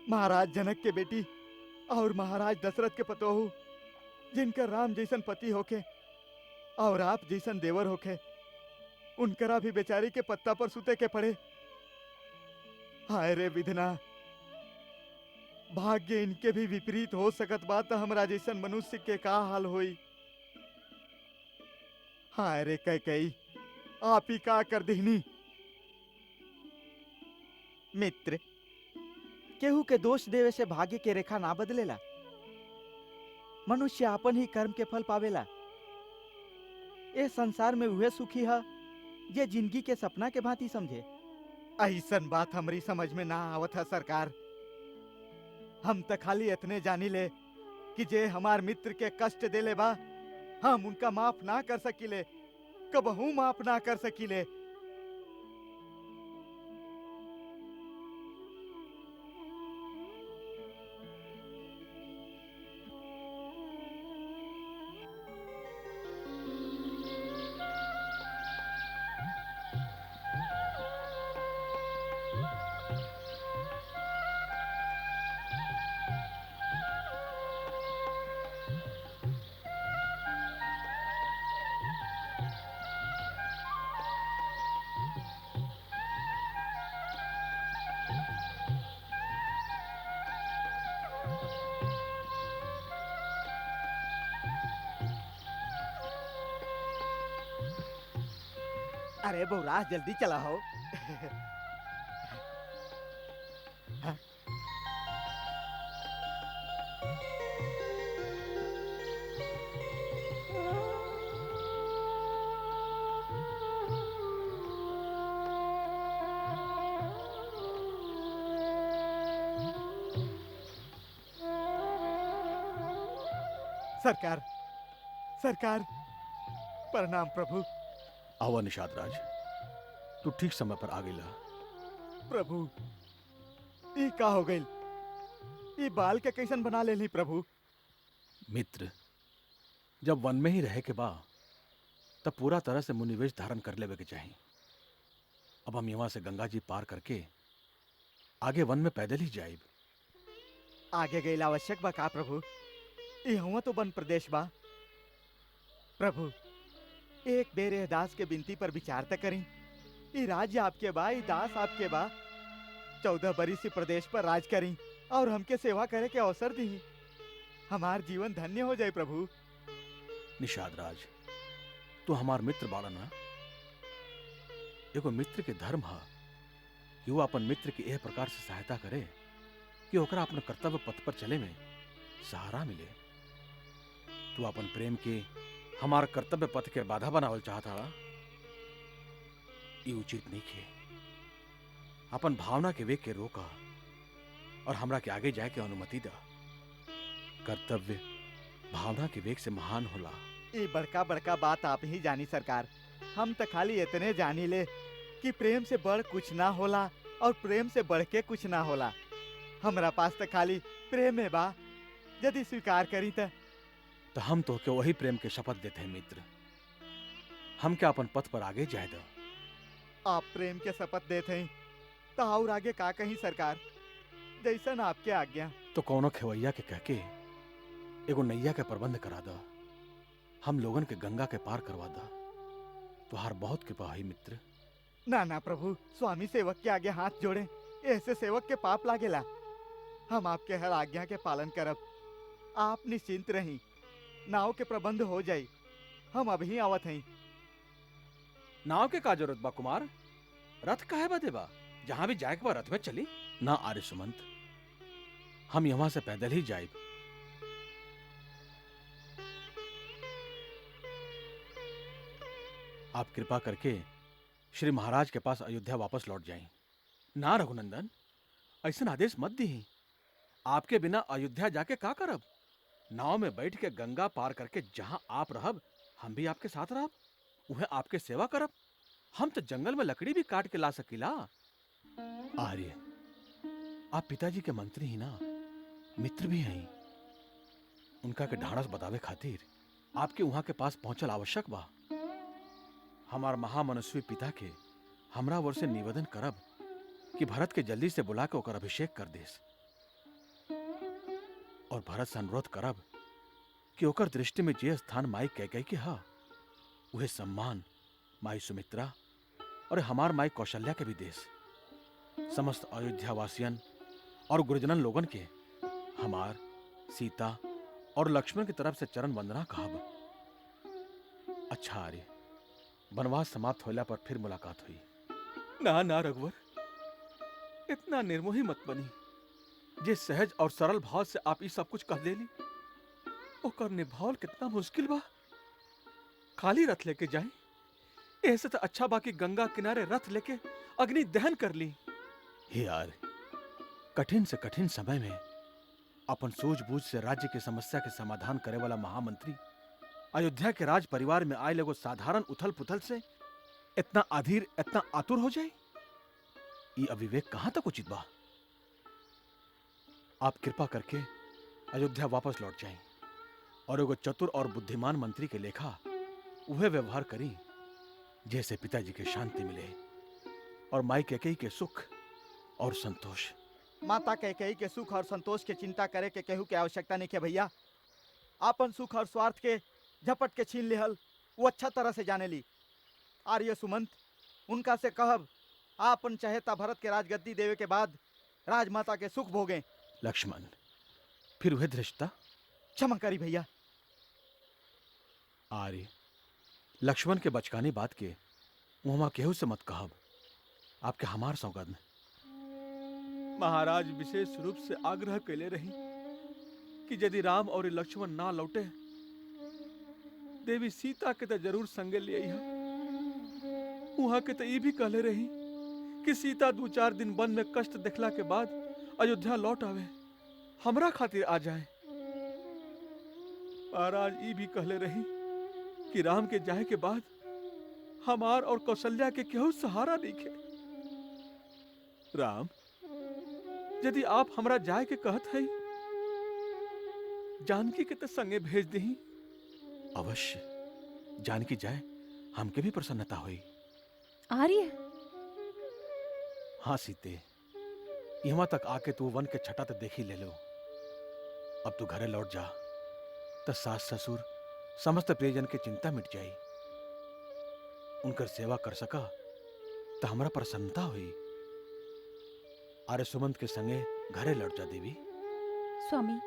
महाराज जनक के बेटी और महाराज दशरथ के पतोहू, जिनका राम जैसन पति होके और आप जैसन देवर होके, उनकरा भी बेचारी के पत्ता पर सुते के पड़े। हाय रे विधना, भाग्य इनके भी विपरीत हो सकत बा त हमरा जैसन मनुष्य के का हाल होई। हाय रे कैकेयी, आप ही का कर देहनी। मित्र, केहू के दोष देवे से भाग्य के रेखा ना बदलेला। मनुष्य अपन ही कर्म के फल पावेला। ए संसार में उहे सुखी है जे जिंदगी के सपना के भांति समझे। ऐसन बात हमरी समझ में ना आवत है सरकार। हम त खाली इतने जानी ले कि जे हमार मित्र के कष्ट देले बा, हम उनका माफ ना कर सकीले, कबहू माफ ना कर सकीले। अरे बहुराज, जल्दी चला हो। सरकार, सरकार, प्रणाम प्रभु। आवा निषाद राज, तू ठीक समय पर आ गईला। प्रभु, ई का हो गई? ई बाल के कैसन बना लेली प्रभु? मित्र, जब वन में ही रहे के बा तब पूरा तरह से मुनिवेश धारण कर लेवे के चाहिए। अब हम यहाँ से गंगा जी पार करके आगे वन में पैदल ही जाइब। आगे गईला आवश्यक बा का प्रभु? ई हुआ तो वन प्रदेश बा। प्रभु, एक बेर एह दास के बिनती पर विचार त करी। ई राज्य आपके बा, ई दास आपके बा। 14 बरिस इस प्रदेश पर राज करी और हमके सेवा करे के अवसर दी। हमार जीवन धन्य हो जाए प्रभु। निषाद राज, तू हमार मित्र बाड़ा ना। एगो मित्र के धर्म है कि वो अपन मित्र की एह प्रकार से सहायता करे कि ओकरा अपने कर्तव्य पथ पर चले में सहारा मिले। तू अपन प्रेम के हमार कर्तव्य पथ के बाधा बनावल चाहता, ये उचित नहीं है। अपन भावना के वेग के रोका और हमरा के आगे जाए के अनुमति दा। कर्तव्य भावना के वेग से महान होला। ये बड़का बड़का बात आप ही जानी सरकार। हम तो खाली इतने जानी ले कि प्रेम से बढ़ कुछ ना होला और प्रेम से बढ़ के कुछ ना होला। हमरा पास तो खाली प्रेम है बा। यदि स्वीकार करी तो हम तो के वही प्रेम के शपथ देते हैं मित्र। हम क्या अपन पथ पर आगे जाए दो। आप प्रेम के शपथ देते हैं तो और आगे का कहीं सरकार, जैसन आपके आज्ञा। तो कौनो खेवैया के कह के एगो नैया के प्रबंध करा दो। हम लोगन के गंगा के पार करवा दो। तुहार बहुत कृपा है मित्र। ना ना प्रभु, स्वामी सेवक के आगे हाथ जोड़े, ऐसे सेवक के पाप लागेला। हम आपके हर आज्ञा के पालन करब। आप निश्चिंत रही, नाव के प्रबंध हो जाई। हम अभी आवत हैं। नाव के का जरूरत बा कुमार? रथ काहे बदे बा? जहां भी जाए के बा रथ में चली ना। आर्य सुमंत, हम यहाँ से पैदल ही जाए। आप कृपा करके श्री महाराज के पास अयोध्या वापस लौट जाएं। ना रघुनंदन, ऐसा आदेश मत दी। आपके बिना अयोध्या जाके का करब? नाव में बैठ के गंगा पार करके जहां आप रहब, हम भी आपके साथ रहब। उहे आपके सेवा करब। हम तो जंगल में लकड़ी भी काट के ला सकीला। आर्य, आप पिताजी के मंत्री ही ना। मित्र भी हैं। उनका के ढाढ़स बतावे खातिर आपके वहां के पास पहुंचल आवश्यक बा। हमार महामनस्वी पिता के हमरा ओर से निवेदन करब कि भरत के जल्दी से बुला के ओकर अभिषेक कर देस, और भरत से अनुरोध करब कि ओकर दृष्टि में जे स्थान माई कैकेयी के हा, उहे सम्मान माई सुमित्रा और हमार माई कौशल्या के भी देस। समस्त अयोध्या वासियन और गुरुजनन लोगन के हमार, सीता और लक्ष्मण की तरफ से चरण वंदना कहब। अच्छा आर्य, वनवास समाप्त होला पर फिर मुलाकात हुई। ना ना रघुवर, इतना निर्मोही मत बनी। जे सहज और सरल भाव से आप ये सब कुछ कह देली, ओकर निभावल कितना मुश्किल बा। खाली रथ लेके जाए, ऐसे तो अच्छा बाकी गंगा किनारे रथ लेके अग्नि दहन कर ली। हे यार, कठिन से कठिन समय में अपन सूझबूझ से राज्य की समस्या के समाधान करे वाला महामंत्री अयोध्या के राज परिवार में आए लोगों साधारण उथल पुथल से इतना अधीर, इतना आतुर हो जाए, ये अविवेक कहां तक उचित बा। आप कृपा करके अयोध्या वापस लौट जाएं और एगो चतुर और बुद्धिमान मंत्री के लेखा वह व्यवहार करी जैसे पिताजी के शांति मिले और माई कैकेयी के सुख और संतोष। माता कैकेयी के सुख और संतोष के चिंता करे के केहू के आवश्यकता नहीं के भैया। आपन सुख और स्वार्थ के झपट के छीन लेहल वो अच्छा तरह से जाने ली। आर्य सुमंत, उनका से कहब आपन चहेता भरत के राजगद्दी देवे के बाद राजमाता के सुख भोगे। लक्ष्मण, फिर वह धृष्टता? क्षमा करी भैया। आर्य, लक्ष्मण के बचकानी बात के वहां केहू से मत कहब। आपके हमार सौगंध। महाराज विशेष रूप से आग्रह कैले रही कि यदि राम और लक्ष्मण ना लौटे, देवी सीता के तो जरूर संगे ले आई। वहां के तो ये भी कहले रही कि सीता 2-4 दिन वन में कष्ट देखला के बाद अयोध्या लौट आवे, हमरा खातिर आ जाए। महाराज ये भी कहले रही कि राम के जाए के बाद हमार और कौशल्या के केहू सहारा नहीं। राम, यदि आप हमरा जाए के कहत है, जानकी के तो संगे भेज दही। अवश्य, जानकी जाए हमके भी प्रसन्नता हुई। आर्य, हाँ सीते, यहाँ तक आके तू वन के छटा तो देखी ले लो। अब तू घरे लौट जा, तो सास ससुर समस्त प्रियजन की चिंता मिट जाई। उनकर सेवा कर सका तो हमरा प्रसन्नता हुई। आर्य सुमंत के संगे घरे लौट जा देवी। स्वामी,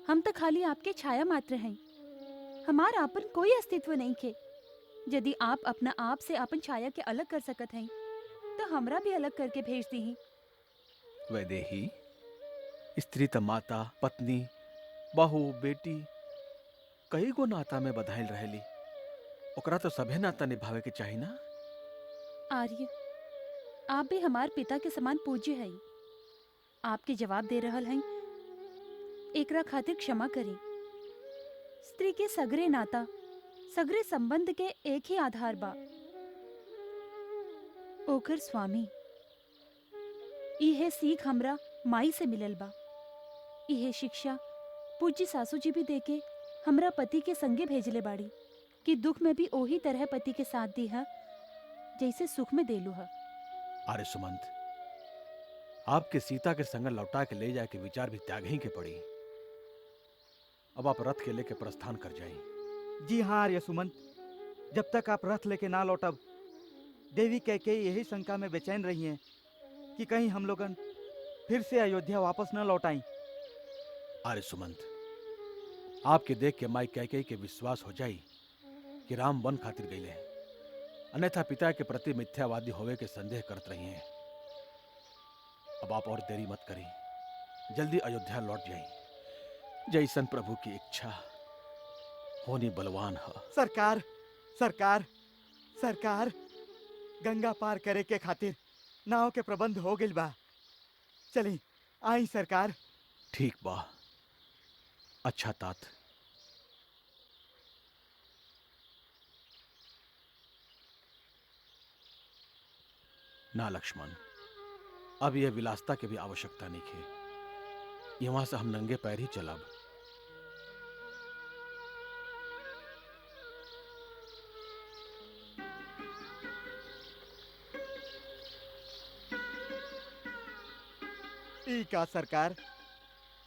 हम तो खाली आपके छाया मात्र हैं। हमार आपन कोई अस्तित्व नहीं के। यदि आप अपना आप से अपन छाया के अलग कर सकत हैं, तो हमरा भी अलग करके भेज दी। वैदेही, स्त्री त माता, पत्नी, बहू, बेटी कई गो नाता में बधाइल रहेली। ओकरा तो सभे नाता निभावे के चाही ना। आर्य, आप भी हमार पिता के समान पूज्य हैं। आपके जवाब दे रहल हैं, एकरा खातिर क्षमा करी। स्त्री के सगरे नाता, सगरे संबंध के एक ही आधार बा, ओकर स्वामी। इहे सीख हमरा माई से मिलल बा। इहे शिक्षा पूज्य सासू जी भी देके हमरा पति के संगे भेजले बाड़ी कि दुख में भी ओही तरह पति के साथ दी है जैसे सुख में देलू है। अरे सुमंत, आपके सीता के संग लौटा के ले जाए के विचार भी त्याग ही के पड़ी। अब आप रथ के लेके प्रस्थान कर जाएं। जी हाँ आर्य सुमंत, जब तक आप रथ लेके ना लौटब, देवी कैकेयी यही शंका में बेचैन रही हैं कि कहीं हम लोगन फिर से अयोध्या वापस न लौट आएं। अरे सुमंत, आपके देख के माई कैकेयी के विश्वास हो जाई कि राम वन खातिर गईले हैं, अन्यथा पिता के प्रति मिथ्यावादी होवे के संदेह करत रही हैं। अब आप और देरी मत करी, जल्दी अयोध्या लौट जाई। जैसन प्रभु की इच्छा होनी बलवान है। सरकार, सरकार, सरकार, गंगा पार करे के खातिर नाव के प्रबंध हो गइल बा। चली आई सरकार। ठीक बा। अच्छा तात। ना लक्ष्मण, अब यह विलासता की भी आवश्यकता नहीं है। यहाँ से हम नंगे पैर ही चलब। ई का सरकार,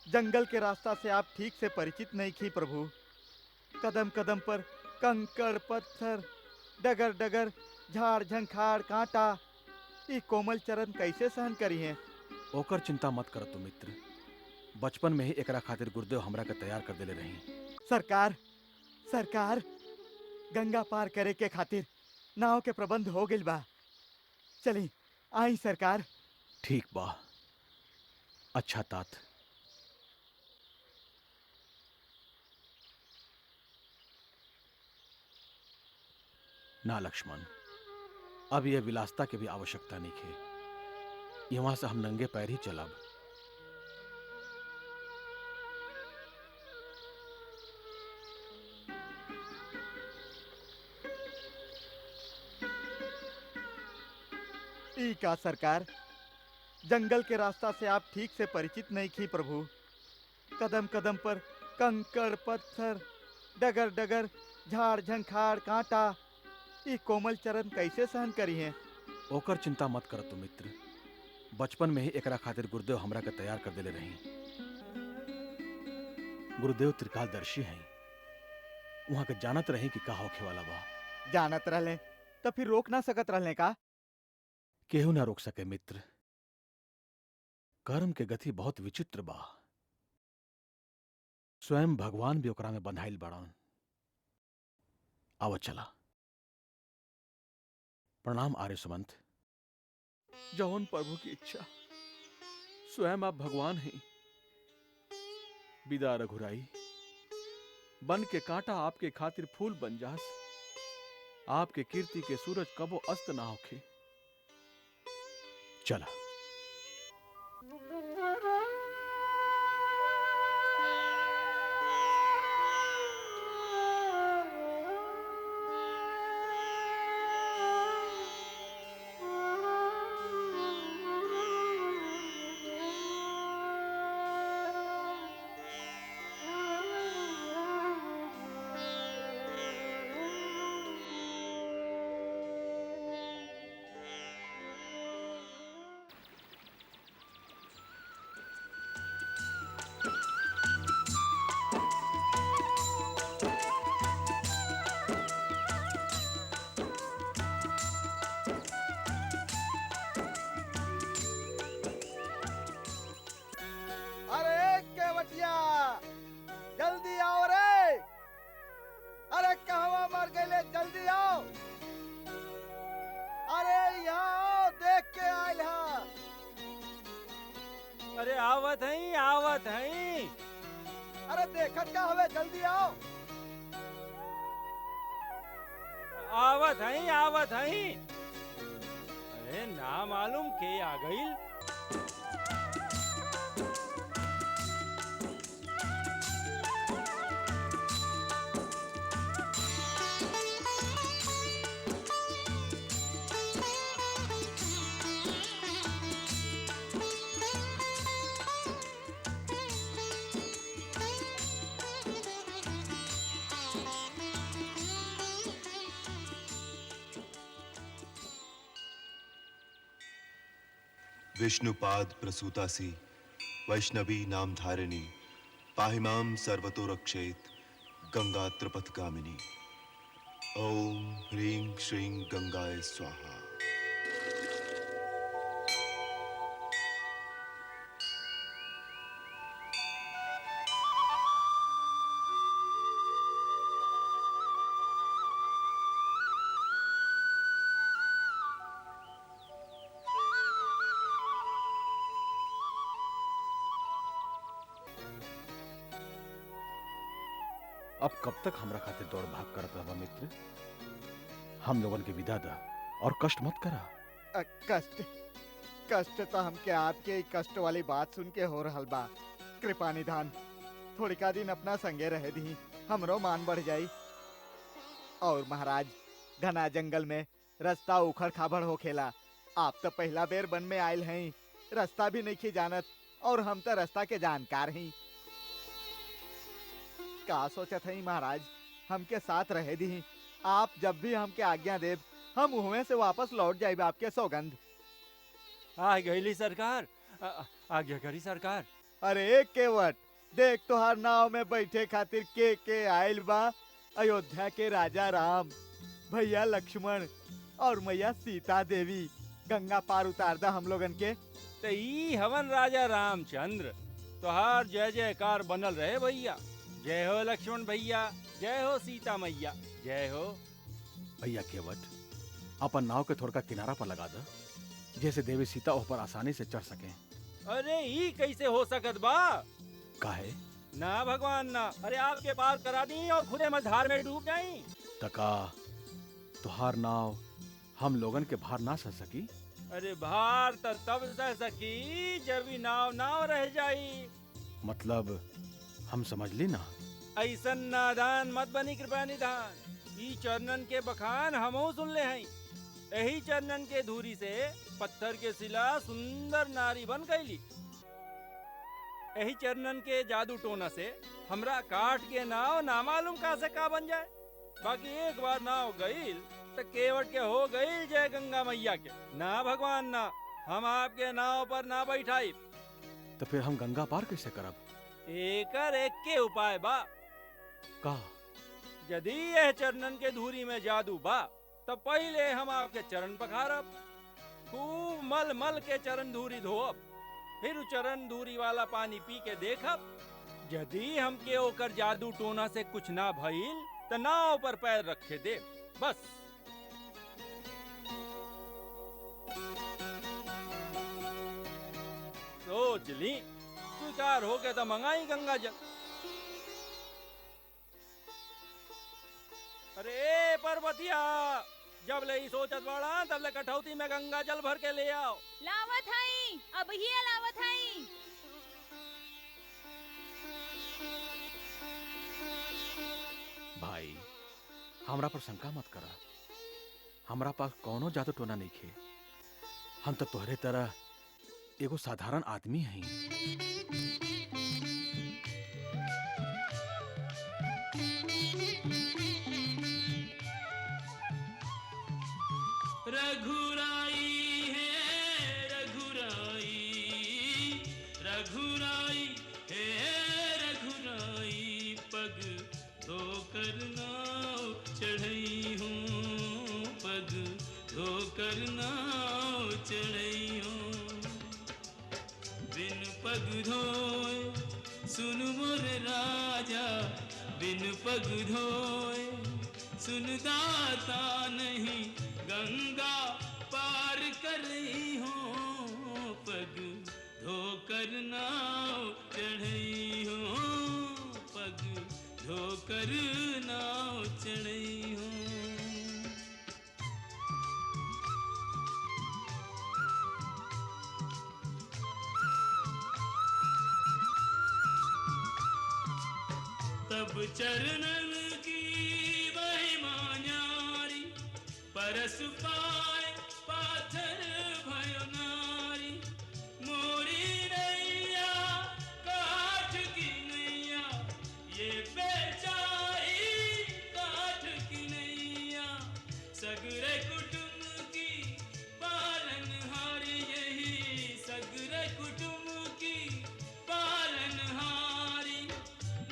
जंगल के रास्ता से आप ठीक से परिचित नहीं थी प्रभु। कदम कदम पर कंकड़ पत्थर, डगर डगर, झाड़ झंखाड़ कांटा, ई कोमल चरण कैसे सहन करी हैं? ओकर चिंता मत कर तू मित्र। बचपन में ही एकरा खातिर गुरुदेव हमरा के तैयार कर देले रही। सरकार, सरकार, गंगा पार करे के खातिर नाव के प्रबंध हो गइल बा। चली आई सरकार। ठीक बा। अच्छा तात। ना लक्ष्मण, अब यह विलासता की भी आवश्यकता नहीं है। यहाँ से हम नंगे पैर ही चलब। ई का सरकार, जंगल के रास्ता से आप ठीक से परिचित नहीं थी प्रभु। कदम कदम पर कंकड़ पत्थर, डगर डगर, झाड़ झंखाड़ कांटा, ई कोमल चरण कैसे सहन करी हैं? ओकर चिंता मत कर तू मित्र। बचपन में ही एकरा खातिर गुरुदेव हमरा के तैयार कर देले रही। गुरुदेव त्रिकालदर्शी हैं। वहां के जानत रही कि का होखे वाला बा। जानत रहले तो फिर रोक ना सकत रहले का? केहू ना रोक सके मित्र। कर्म के गति बहुत विचित्र बा। स्वयं भगवान भी ओकरा में बंधाइल बाड़न। आवत चला। प्रणाम आर्य सुमंत। जौन प्रभु की इच्छा, स्वयं आप भगवान हैं। विदा रघुराई। बन के कांटा आपके खातिर फूल बन जास। आपके कीर्ति के सूरज कबो अस्त ना होखे। चला। अरे केवटिया, जल्दी आओ रे। अरे कहवा मर गए, जल्दी आओ। अरे यहाँ आओ, देख के आयल हा। अरे आवत हई, आवत हई। अरे देखत का हवे, जल्दी आओ। आवत हई, आवत हई। अरे ना मालूम के आ गईल। विष्णुपाद प्रसूतासी वैष्णवी नाम धारिणी पाहिमाम सर्वतो रक्षेत गंगा त्रिपथगामिनी। ओम ह्रीं श्रीं गंगाय स्वाहा। अब कब तक हमरा खातिर दौड़ भाग करत रहबा मित्र? हम लोगन के विदा दा और कष्ट मत करा। कष्ट कष्ट तो हमके आपके ही कष्ट वाली बात सुन के हो रहल बा। कृपा निधान, थोड़ी का दिन अपना संगे रह दी, हमरो मान बढ़ जाई। और महाराज, घना जंगल में रास्ता उखड़ खाबड़ हो खेला। आप तो पहला बेर वन में आयल हैं, रास्ता भी नहीं की जानत। और हम तो रास्ता के जानकार ही। का सोचत हई महाराज, हमके साथ रहे दी। आप जब भी हमके आज्ञा देव, हम उहवे से वापस लौट जाइब आपके सौगंध। आ गईली सरकार, आज्ञा करी सरकार। अरे केवट, देख तोहार नाव में बैठे खातिर के आयल बा। अयोध्या के राजा राम, भैया लक्ष्मण और मैया सीता देवी। गंगा पार उतार दा हम लोगन के। ते ई हवन राजा रामचंद्र, तोहार जय जयकार बनल रहे भैया। जय हो लक्ष्मण भैया, जय हो सीता मैया, जय हो। भैया केवट, अपन नाव के थोड़ा किनारा पर लगा दा, जैसे देवी सीता ओह पर आसानी से चढ़ सके। अरे ई कैसे हो सकत बा? काहे? ना भगवान ना, अरे आपके पार करा दी और खुदे मझधार में डूब जाई। तका तुहार नाव हम लोगन के भार ना सह सकी। अरे भार तब सह सकी जब भी नाव रह जाई। मतलब हम समझ ली ना। ऐसन नादान मत बनी कृपा निधान। ई चरणन के बखान हमहू सुन ले हई। यही चरणन के धूरी से पत्थर के सिला सुंदर नारी बन गईली। यही चरणन के जादू टोना से हमरा काठ के नाव ना मालूम का से का बन जाए। बाकी एक बार नाव गईल तो केवट के हो गईल जय गंगा मैया के। ना भगवान ना, हम आपके नाव पर ना बैठाई। तो फिर हम गंगा पार कैसे करब? एकर एक के उपाय बा। का? यदि यह चरणन के धूरी में जादू बा, तो पहले हम आपके चरण पखारब, खूब मल मल के चरण धूरी धोब, फिर उ चरण धूरी वाला पानी पी के देखब। यदि हमके ओकर जादू टोना से कुछ ना भइल तो नाव पर पैर रखे दे, बस। सोच ली, स्वीकार हो के तो मंगाई गंगा जल। अरे पर्वतिया, जब ले सोचत बड़ा तब ले कठौती में गंगा जल भर के ले आओ। लावत हई, अब ही लावत हई। भाई, हमरा पर शंका मत करा। हमरा पास कौनो जादू टोना नहीं खे। हम तो तोहरे तरह एगो साधारण आदमी हई। रघुराई है रघुराई, रघुराई है रघुराई। पग धोकर नाव चढ़ई हूँ, पग धोकर नाव चढ़ई हूँ। बिन पग धोए सुन मोर राजा, बिन पग धोए सुन दाता नहीं गंगा पार कर रही हूँ। पग धोकर नाव चढ़ई हूँ, पग धोकर नाव चढ़ई हूँ। तब चरणन की महिमा न्यारी, परस पाए पाथर भयो नारी। मोरी नैया काठ की नैया, ये बेचारी काठ की नैया। सगरे कुटुंब की पालनहारी, यही सगरे कुटुंब की पालनहारी।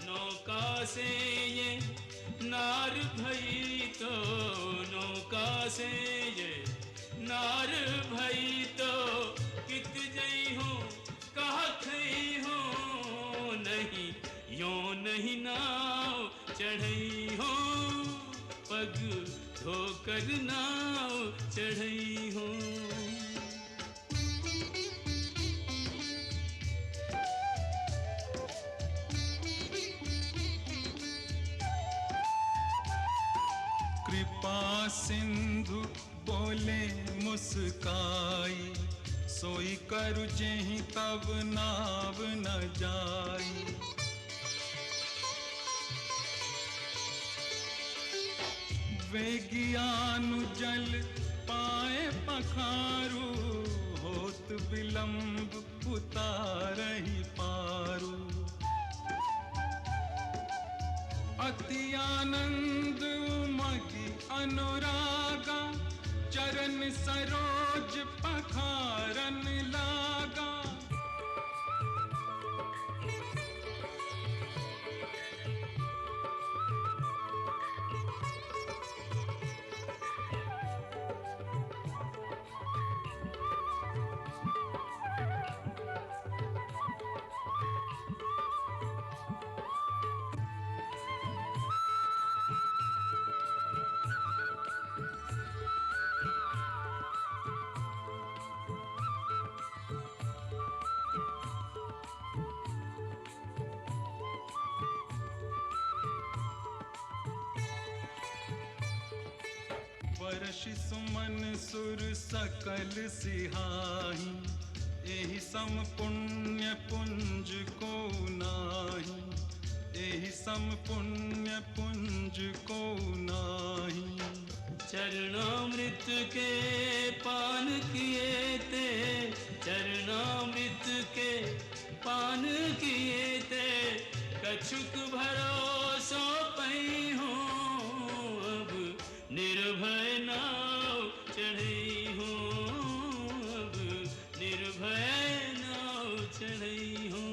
नौका से ये नार भई तो, नौका से ये नार भई तो, कित जई हूँ कहा खई हूँ। नहीं यो नहीं नाव चढ़ई हूँ, पग धोकर नाव चढ़ई हूँ। कृपा सिंधु बोले मुस्काई, सोई करु जेहि तब नाव न जाई। वे ज्ञानु जल पाए पखारू, होत विलंब उतारहि पारू। अति आनंद उमगी अनुरागा, चरण सरोज पखारन लागा। वर्षि सुमन सुर सकल सिहाही, एहि सम पुण्य पुंज को नाही। एहि सम पुण्य पुंज को नाही। चरणामृत के पान किए ते, चरणामृत के पान किए ते, कछुक भरोसा पई हूँ। अब निर्भय नाव चढ़ई हूँ, अब निर्भय नाव चढ़ई हूँ।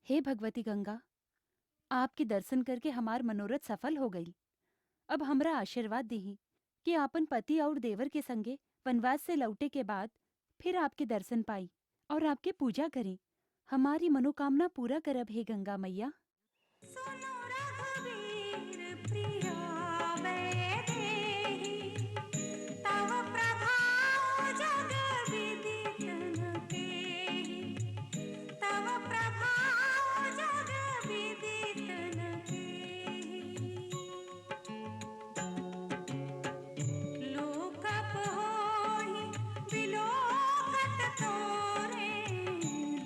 हे भगवती गंगा, आपके दर्शन करके हमार मनोरथ सफल हो गई। अब हमरा आशीर्वाद दीही कि आपन पति और देवर के संगे वनवास से लौटे के बाद फिर आपके दर्शन पाई और आपके पूजा करी। हमारी मनोकामना पूरा करब हे गंगा मैया। सुनो रघुवीर प्रिया वैदेही, तव प्रभाव जग विदित न केही, तव प्रभाव जग विदित न केही। लोकप होहि बिलोकत तोरे,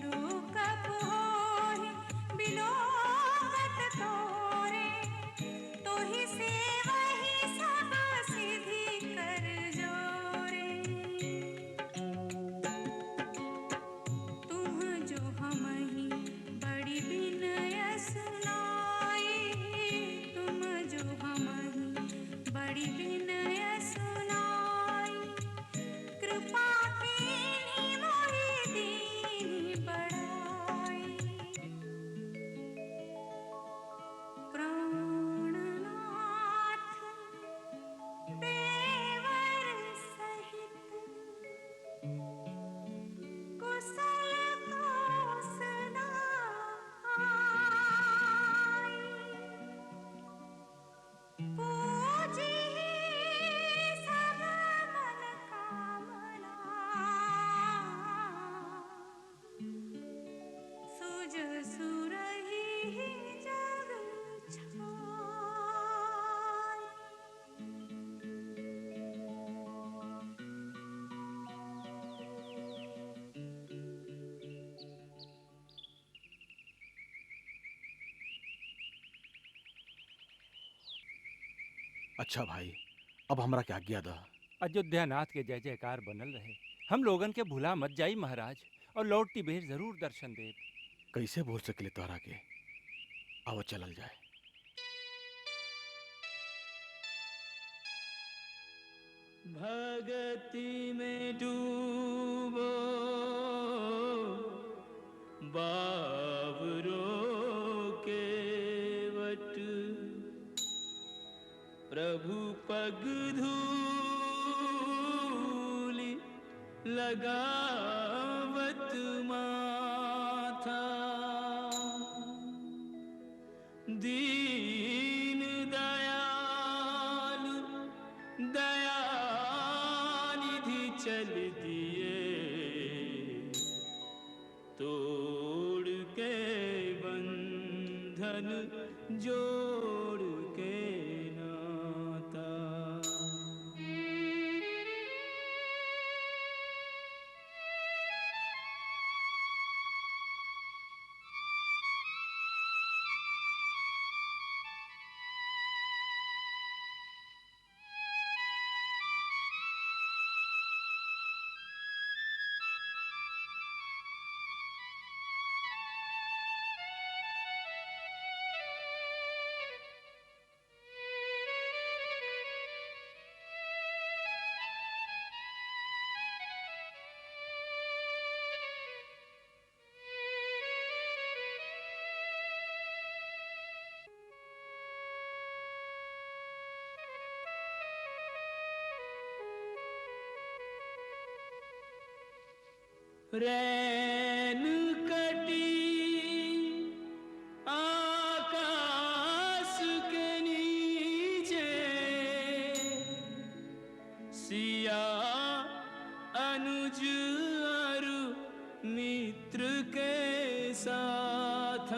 लोकप होहि बिलोकत तोरे, तोहि सेवहि सब सिद्धि कर जोरे। तुम जो हमहि बड़ी विनय सुनाई, तुम जो हमहि बड़ी विनय सुनाई, कृपा कीन्ही मोहि दीन्ही बढ़ाई। प्राणनाथ देवर सहित कुशल कोसला आई, पूजी सब मन कामना, सुज सुरहि जग छाई। अच्छा भाई, अब हमरा क्या आज्ञा दा। अयोध्या नाथ के जय जयकार बनल रहे। हम लोगन के भुला मत जाई महाराज, और लौटती बेर जरूर दर्शन देव। कैसे बोल सकले तोहरा के। आओ चलल जाए। भगति में डूबो बावरो के वट, प्रभु पग धूलि लगावत माथा। दीन दयालु दयानिधि चल दिए, तोड़ के बंधन जोड़ के नाता। रैन कटी आकाश के नीचे, सिया अनुज अरु मित्र के साथ।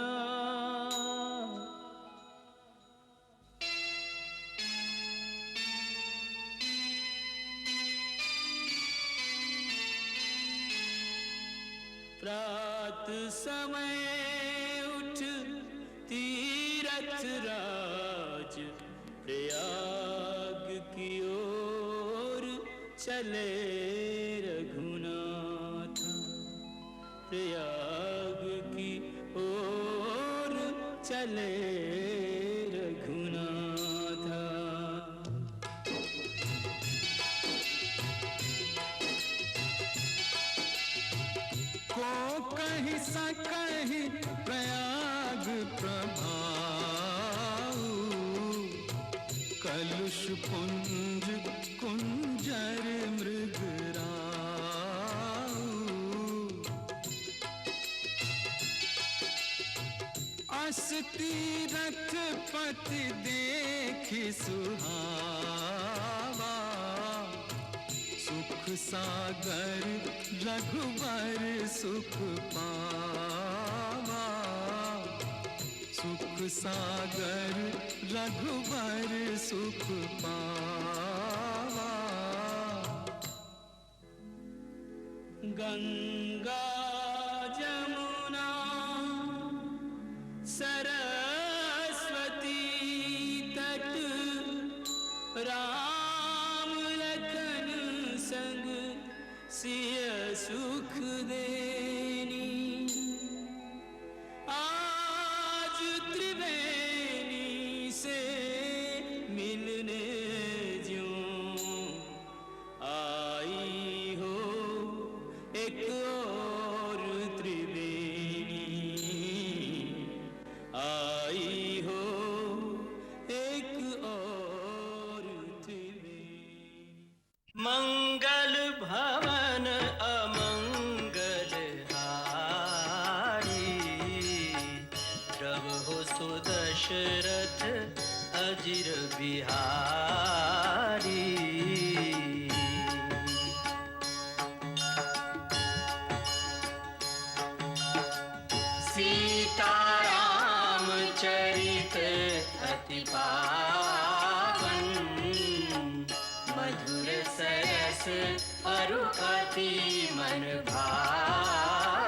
प्रात समय उठ तीरथ राज, प्रयाग की ओर चले रघुनाथ। प्रयाग की ओर चले रघुनाथ। को कहीं सा कहीं प्रयाग पुष्पुंज कुंजर मृगराऊ असती रथ पति देखि सुहावा सुख सागर रघुवर सुख पावा सुख सागर रघुवर सुख पावा गंगा जमुना सरस्वती तट राम लखन संग सिय सुख देनी आज त्रिवेणी से मिलने ज्यों आई हो एक और त्रिवेणी आई हो एक और त्रिवेणी मंगल भवन अमंगल हारी प्रभु सुदशरथ अजिर बिहारी सीताराम चरित अति पावन मधुर सरस अरु अति मन भावन